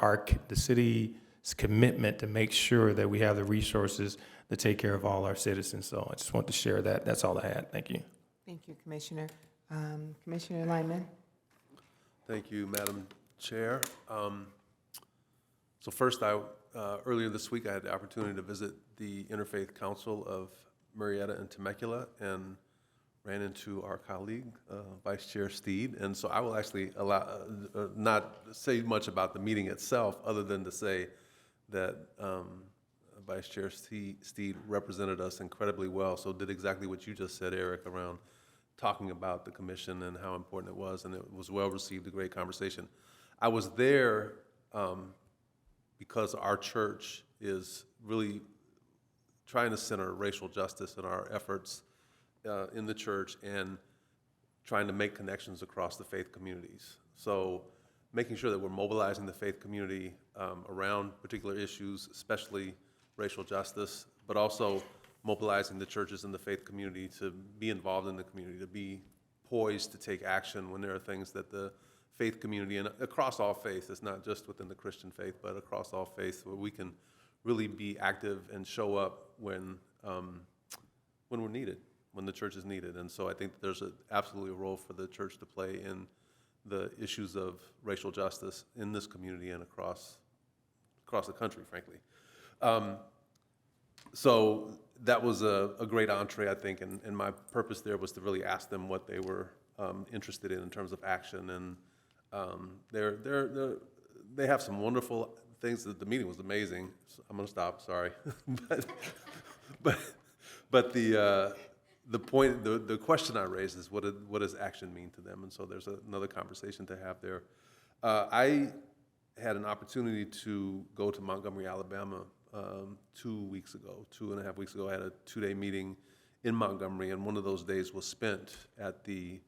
the city's commitment to make sure that we have the resources to take care of all our citizens. So I just want to share that. That's all I had. Thank you. Thank you, Commissioner. Commissioner Lyman? Thank you, Madam Chair. So first, earlier this week, I had the opportunity to visit the Interfaith Council of Murrieta and Temecula, and ran into our colleague, Vice Chair Steed. And so I will actually not say much about the meeting itself, other than to say that Vice Chair Steed represented us incredibly well, so did exactly what you just said, Eric, around talking about the commission and how important it was, and it was well received, a great conversation. I was there because our church is really trying to center racial justice in our efforts in the church, and trying to make connections across the faith communities. So making sure that we're mobilizing the faith community around particular issues, especially racial justice, but also mobilizing the churches and the faith community to be involved in the community, to be poised to take action when there are things that the faith community, and across all faiths, it's not just within the Christian faith, but across all faiths, where we can really be active and show up when we're needed, when the church is needed. And so I think there's absolutely a role for the church to play in the issues of racial justice in this community and across the country, frankly. So that was a great entree, I think, and my purpose there was to really ask them what they were interested in terms of action. And they have some wonderful things. The meeting was amazing. So I'm going to stop, sorry. but the point, the question I raised is what does action mean to them? And so there's another conversation to have there. I had an opportunity to go to Montgomery, Alabama 2.5 weeks ago. I had a 2-day meeting in Montgomery, and one of those days was spent at the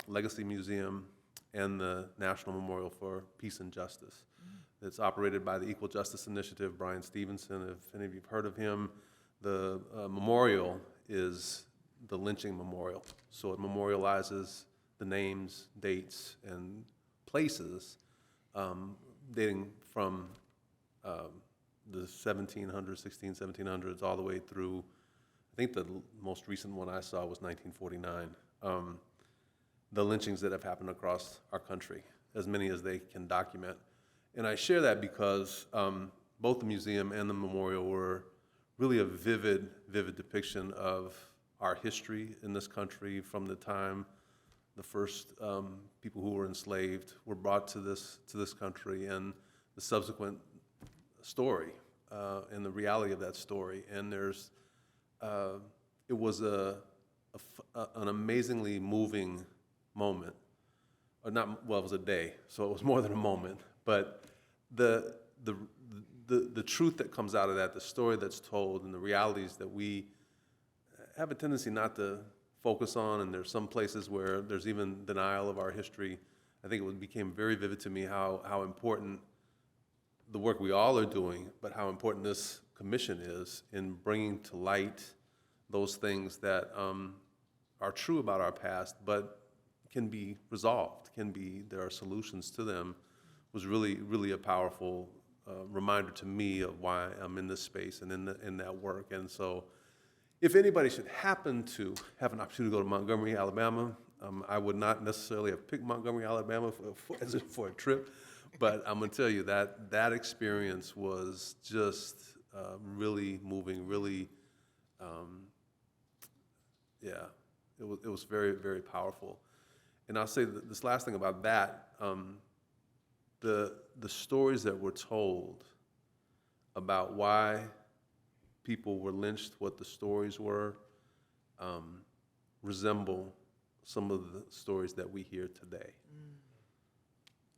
Legacy Museum and the National Memorial for Peace and Justice. It's operated by the Equal Justice Initiative, Brian Stevenson, if any of you have heard of him. The memorial is the lynching memorial. So it memorializes the names, dates, and places dating from the 1700s, all the way through, I think the most recent one I saw was 1949. The lynchings that have happened across our country, as many as they can document. And I share that because both the museum and the memorial were really a vivid depiction of our history in this country from the time the first people who were enslaved were brought to this country, and the subsequent story and the reality of that story. And it was an amazingly moving moment. Or not, well, it was a day, so it was more than a moment. But the truth that comes out of that, the story that's told, and the realities that we have a tendency not to focus on, and there's some places where there's even denial of our history. I think it became very vivid to me how important the work we all are doing, but how important this commission is in bringing to light those things that are true about our past, but can be resolved, there are solutions to them, was really, really a powerful reminder to me of why I'm in this space and in that work. And so if anybody should happen to have an opportunity to go to Montgomery, Alabama, I would not necessarily have picked Montgomery, Alabama for a trip, but I'm gonna tell you that experience was just really moving, really, yeah, it was very, very powerful. And I'll say this last thing about that, the stories that were told about why people were lynched, what the stories were, resemble some of the stories that we hear today.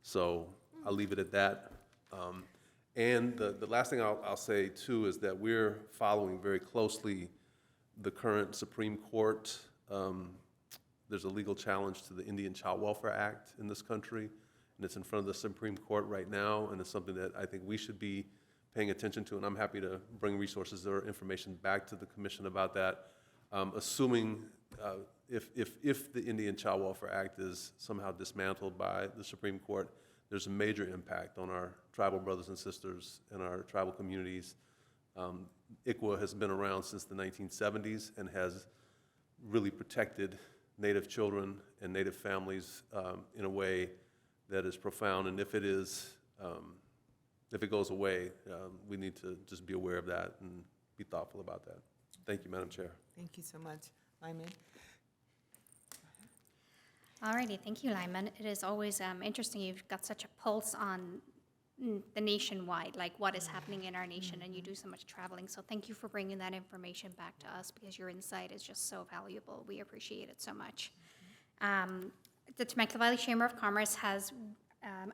So I'll leave it at that. And the last thing I'll say too is that we're following very closely the current Supreme Court. There's a legal challenge to the Indian Child Welfare Act in this country, and it's in front of the Supreme Court right now, and it's something that I think we should be paying attention to, and I'm happy to bring resources or information back to the commission about that, assuming if the Indian Child Welfare Act is somehow dismantled by the Supreme Court, there's a major impact on our tribal brothers and sisters and our tribal communities. ICWA has been around since the 1970s and has really protected Native children and Native families in a way that is profound, and if it goes away, we need to just be aware of that and be thoughtful about that. Thank you, Madam Chair. Thank you so much. Lyman? Alrighty, thank you, Lyman. It is always interesting. You've got such a pulse on the nationwide, like what is happening in our nation, and you do so much traveling. So thank you for bringing that information back to us, because your insight is just so valuable. We appreciate it so much. The Temecula Valley Chamber of Commerce has,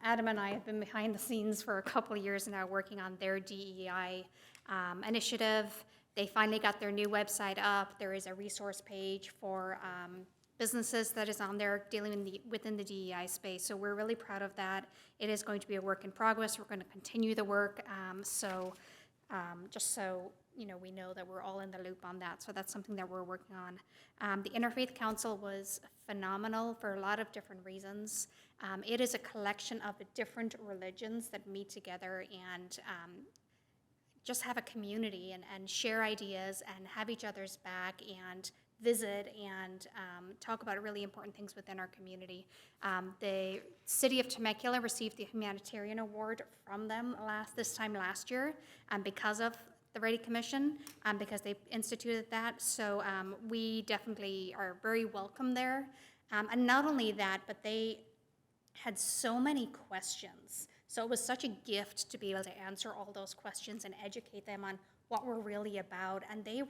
Adam and I have been behind the scenes for a couple of years now working on their DEI initiative. They finally got their new website up. There is a resource page for businesses that is on there dealing within the DEI space. So we're really proud of that. It is going to be a work in progress. We're going to continue the work. Just so we know that we're all in the loop on that. So that's something that we're working on. The Interfaith Council was phenomenal for a lot of different reasons. It is a collection of the different religions that meet together and just have a community and share ideas and have each other's back and visit and talk about really important things within our community. The city of Temecula received the humanitarian award from them this time last year because of the REDI Commission, because they instituted that. So we definitely are very welcome there. And not only that, but they had so many questions. So it was such a gift to be able to answer all those questions and educate them on what we're really about. And they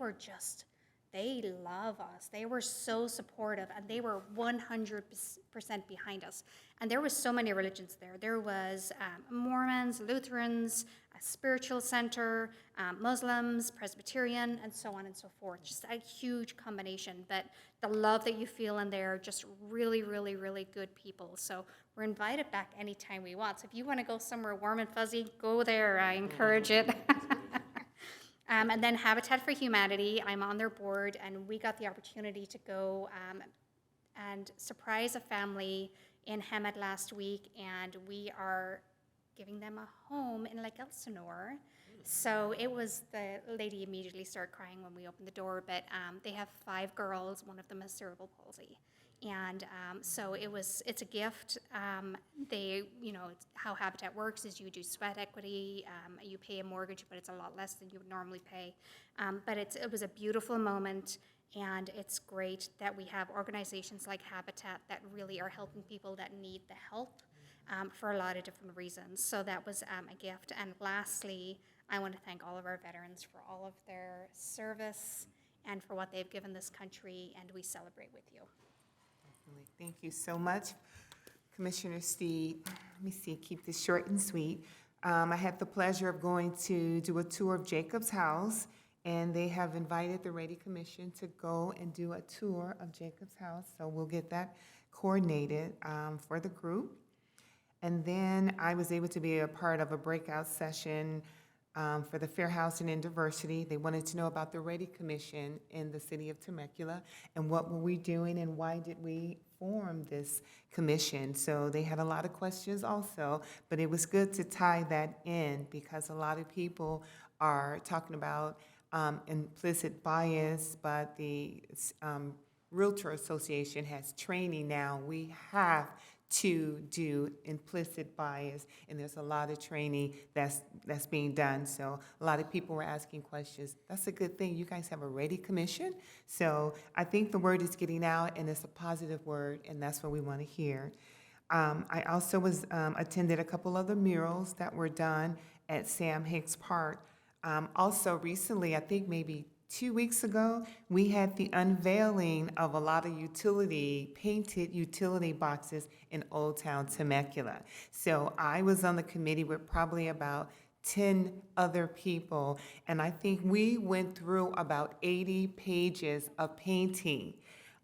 love us. They were so supportive, and they were 100% behind us. And there was so many religions there. There was Mormons, Lutherans, a spiritual center, Muslims, Presbyterian, and so on and so forth. Just a huge combination. But the love that you feel in there, just really, really, really good people. So we're invited back anytime we want. So if you want to go somewhere warm and fuzzy, go there. I encourage it. And then Habitat for Humanity, I'm on their board, and we got the opportunity to go and surprise a family in Hemet last week, and we are giving them a home in Lake Elsinore. So the lady immediately started crying when we opened the door, but they have 5 girls, one of them has cerebral palsy. And so it's a gift. How Habitat works is you do sweat equity, you pay a mortgage, but it's a lot less than you would normally pay. But it was a beautiful moment, and it's great that we have organizations like Habitat that really are helping people that need the help for a lot of different reasons. So that was a gift. And lastly, I want to thank all of our veterans for all of their service and for what they've given this country, and we celebrate with you. Thank you so much, Commissioner Steed. Let me see, keep this short and sweet. I had the pleasure of going to do a tour of Jacob's house, and they have invited the REDI Commission to go and do a tour of Jacob's house. So we'll get that coordinated for the group. And then I was able to be a part of a breakout session for the Fair Housing and Diversity. They wanted to know about the REDI Commission in the city of Temecula and what were we doing and why did we form this commission. So they had a lot of questions also, but it was good to tie that in because a lot of people are talking about implicit bias, but the Realtor Association has training now. We have to do implicit bias, and there's a lot of training that's being done. So a lot of people were asking questions. That's a good thing. You guys have a REDI commission. So I think the word is getting out, and it's a positive word, and that's what we want to hear. I also attended a couple of the murals that were done at Sam Hicks Park. Also recently, I think maybe 2 weeks ago, we had the unveiling of a lot of painted utility boxes in Old Town Temecula. So I was on the committee with probably about 10 other people, and I think we went through about 80 pages of painting.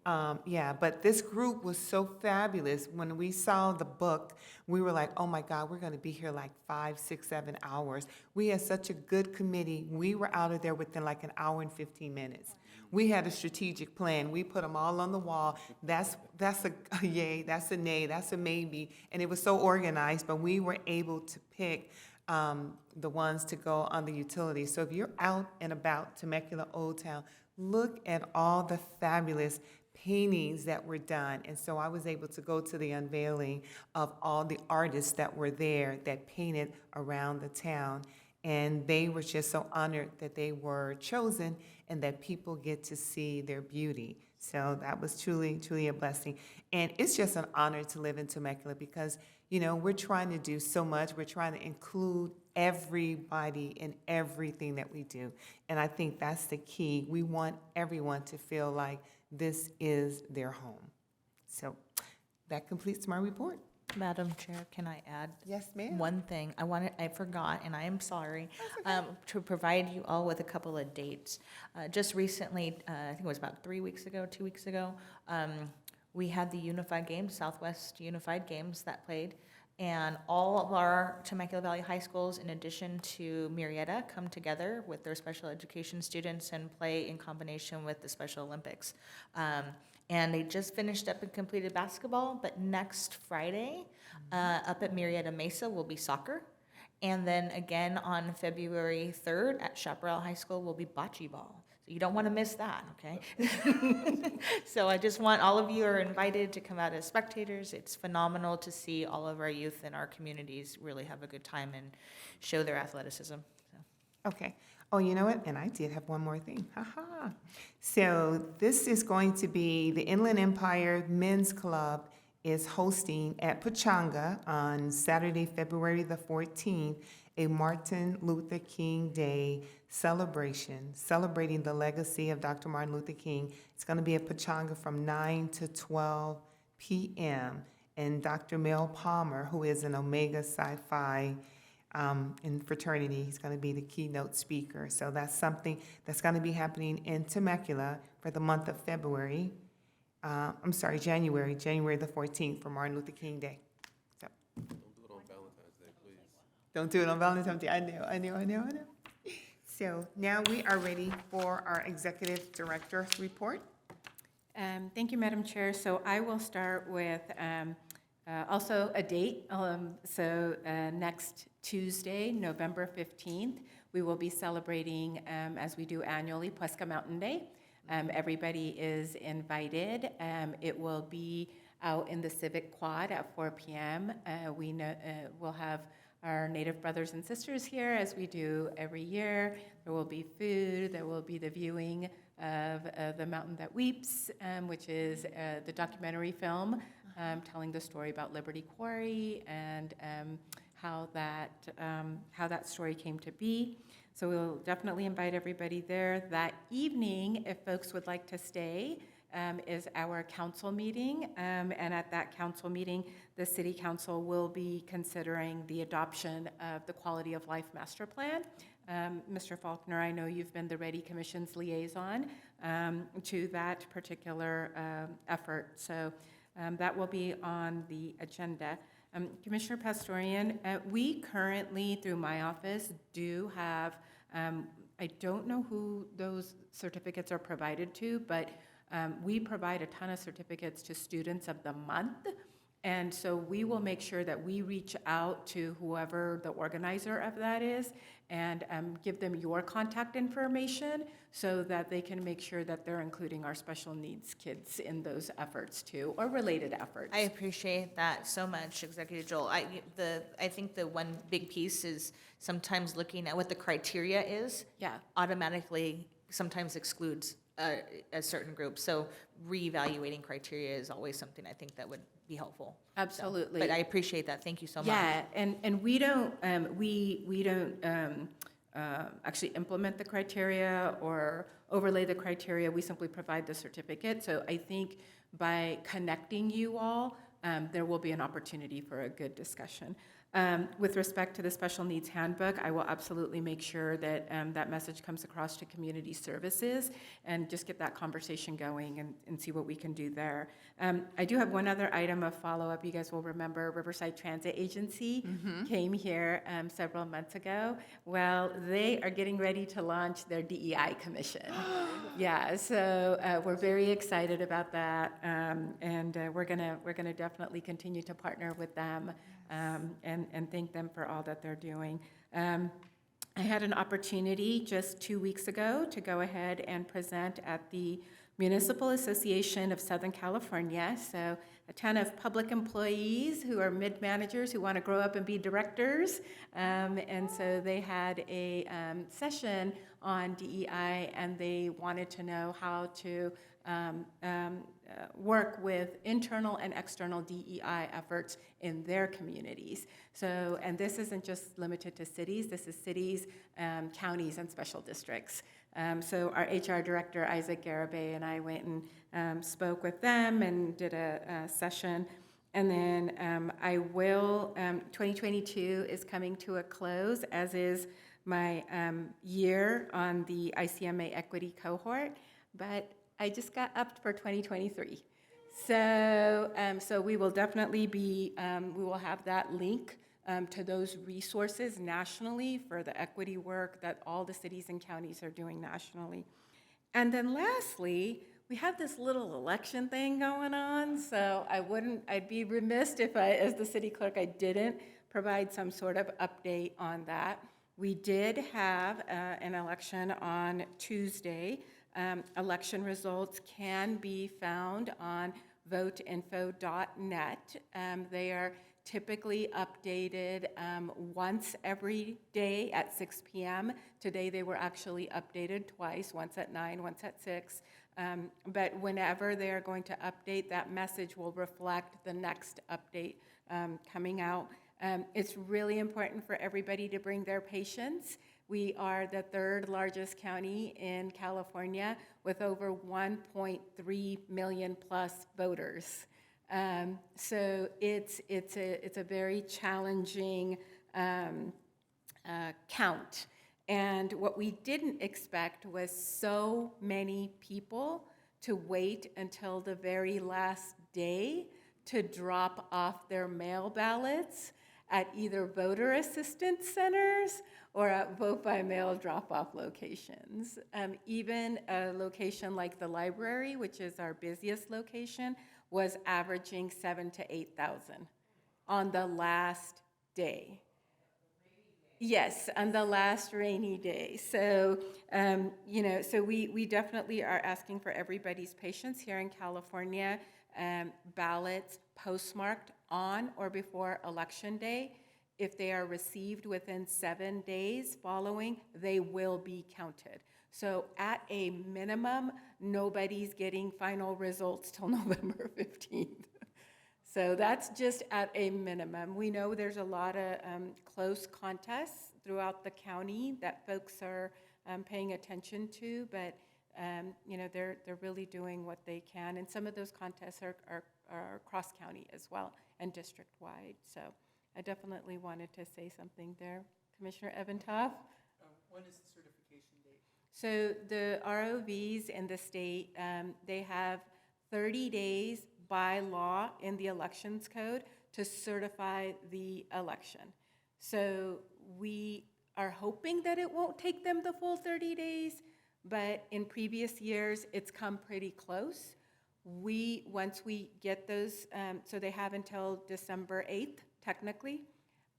But this group was so fabulous. When we saw the book, we were like, oh my God, we're gonna be here like 5, 6, 7 hours. We had such a good committee. We were out of there within like an hour and 15 minutes. We had a strategic plan. We put them all on the wall. That's a yay, that's a nay, that's a maybe. And it was so organized, but we were able to pick the ones to go on the utilities. So if you're out and about Temecula Old Town, look at all the fabulous paintings that were done. And so I was able to go to the unveiling of all the artists that were there that painted around the town. And they were just so honored that they were chosen and that people get to see their beauty. So that was truly, truly a blessing. And it's just an honor to live in Temecula because, you know, we're trying to do so much. We're trying to include everybody in everything that we do. And I think that's the key. We want everyone to feel like this is their home. So that completes my report. Madam Chair, can I add? Yes, ma'am. One thing, I forgot, and I am sorry, to provide you all with a couple of dates. Just recently, I think it was about 2 weeks ago, we had the Unified Games, Southwest Unified Games that played, and all of our Temecula Valley High Schools, in addition to Murrieta, come together with their special education students and play in combination with the Special Olympics. And they just finished up and completed basketball, but next Friday, up at Murrieta Mesa will be soccer. And then again on February 3rd at Chaparral High School will be bocce ball. So you don't want to miss that, okay? So I just want, all of you are invited to come out as spectators. It's phenomenal to see all of our youth in our communities really have a good time and show their athleticism. So. Okay. Oh, you know what? And I did have one more thing. Haha. So this is going to be the Inland Empire Men's Club is hosting at Pachanga on Saturday, February the 14th, a Martin Luther King Day celebration, celebrating the legacy of Dr. Martin Luther King. It's going to be at Pachanga from 9 to 12 p.m. And Dr. Mel Palmer, who is an Omega Psi Phi in fraternity, he's going to be the keynote speaker. So that's something that's going to be happening in Temecula for the month of February. January the 14th for Martin Luther King Day. So. Don't do it on Valentine's Day. I know. So now we are ready for our executive director's report. Thank you, Madam Chair. So I will start with also a date. Next Tuesday, November 15th, we will be celebrating, as we do annually, Puesca Mountain Day. Everybody is invited. It will be out in the Civic Quad at 4 p.m. We'll have our Native brothers and sisters here, as we do every year. There will be food. There will be the viewing of The Mountain That Weeps, which is the documentary film telling the story about Liberty Quarry and how that story came to be. So we'll definitely invite everybody there. That evening, if folks would like to stay, is our council meeting. And at that council meeting, the city council will be considering the adoption of the Quality of Life Master Plan. Mr. Faulkner, I know you've been the REDI Commission's liaison to that particular effort. So that will be on the agenda. Commissioner Pastorian, we currently, through my office, do have, I don't know who those certificates are provided to, but we provide a ton of certificates to Students of the Month. And so we will make sure that we reach out to whoever the organizer of that is and give them your contact information so that they can make sure that they're including our special needs kids in those efforts too, or related efforts. I appreciate that so much, Executive Joel. I think the one big piece is sometimes looking at what the criteria is. Yeah. Automatically sometimes excludes a certain group. So reevaluating criteria is always something I think that would be helpful. So, Absolutely. but I appreciate that. Thank you so much. Yeah, and we don't, we don't actually implement the criteria or overlay the criteria. We simply provide the certificate. So I think by connecting you all, there will be an opportunity for a good discussion. With respect to the special needs handbook, I will absolutely make sure that that message comes across to community services and just get that conversation going and see what we can do there. I do have one other item of follow-up. You guys will remember Riverside Transit Agency came here several months ago. Well, they are getting ready to launch their DEI commission. Yeah, so we're very excited about that, and we're gonna definitely continue to partner with them. And thank them for all that they're doing. I had an opportunity just 2 weeks ago to go ahead and present at the Municipal Association of Southern California. So a ton of public employees who are mid-managers who want to grow up and be directors. And so they had a session on DEI, and they wanted to know how to work with internal and external DEI efforts in their communities. So, and this isn't just limited to cities, this is cities, counties, and special districts. So our HR director, Isaac Garibay, and I went and spoke with them and did a session. And then I will, 2022 is coming to a close, as is my year on the ICMA equity cohort, but I just got upped for 2023. So we will definitely be, we will have that link to those resources nationally for the equity work that all the cities and counties are doing nationally. And then lastly, we have this little election thing going on, so I'd be remiss if I, as the city clerk, I didn't provide some sort of update on that. We did have an election on Tuesday. Election results can be found on voteinfo.net. They are typically updated once every day at 6 p.m. Today they were actually updated twice, once at 9, once at 6. But whenever they are going to update, that message will reflect the next update coming out. It's really important for everybody to bring their patients. We are the third largest county in California with over 1.3 million plus voters. So it's a very challenging count. And what we didn't expect was so many people to wait until the very last day to drop off their mail ballots at either voter assistance centers or at vote-by-mail drop-off locations. Even a location like the library, which is our busiest location, was averaging 7,000 to 8,000 on the last day. Yes, on the last rainy day. So, so we definitely are asking for everybody's patience here in California. Ballots postmarked on or before Election Day, if they are received within 7 days following, they will be counted. So at a minimum, nobody's getting final results till November 15th. So that's just at a minimum. We know there's a lot of close contests throughout the county that folks are paying attention to, but they're really doing what they can. And some of those contests are cross-county as well and district-wide. So I definitely wanted to say something there. Commissioner Evantov? When is the certification date? So the ROVs in the state, they have 30 days by law in the elections code to certify the election. So we are hoping that it won't take them the full 30 days, but in previous years, it's come pretty close. Once we get those, so they have until December 8th, technically.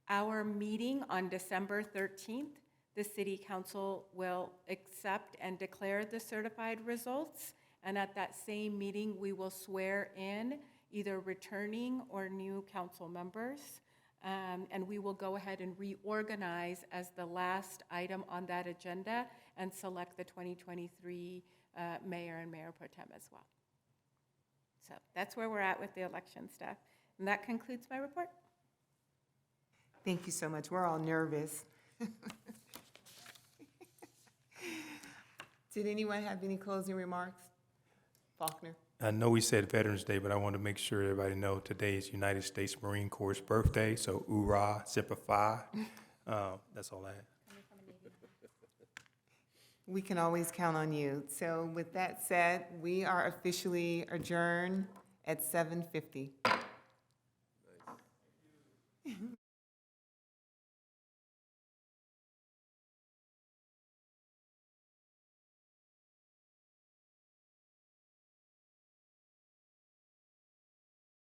Our meeting on December 13th, the city council will accept and declare the certified results. And at that same meeting, we will swear in either returning or new council members. And we will go ahead and reorganize as the last item on that agenda and select the 2023 mayor and mayor pro tem as well. So that's where we're at with the election stuff. And that concludes my report. Thank you so much. We're all nervous. Did anyone have any closing remarks? Faulkner? I know we said Veterans Day, but I want to make sure everybody know today is United States Marine Corps' birthday, so hoorah, Semper Fi. That's all I have. We can always count on you. So with that said, we are officially adjourned at 7:50.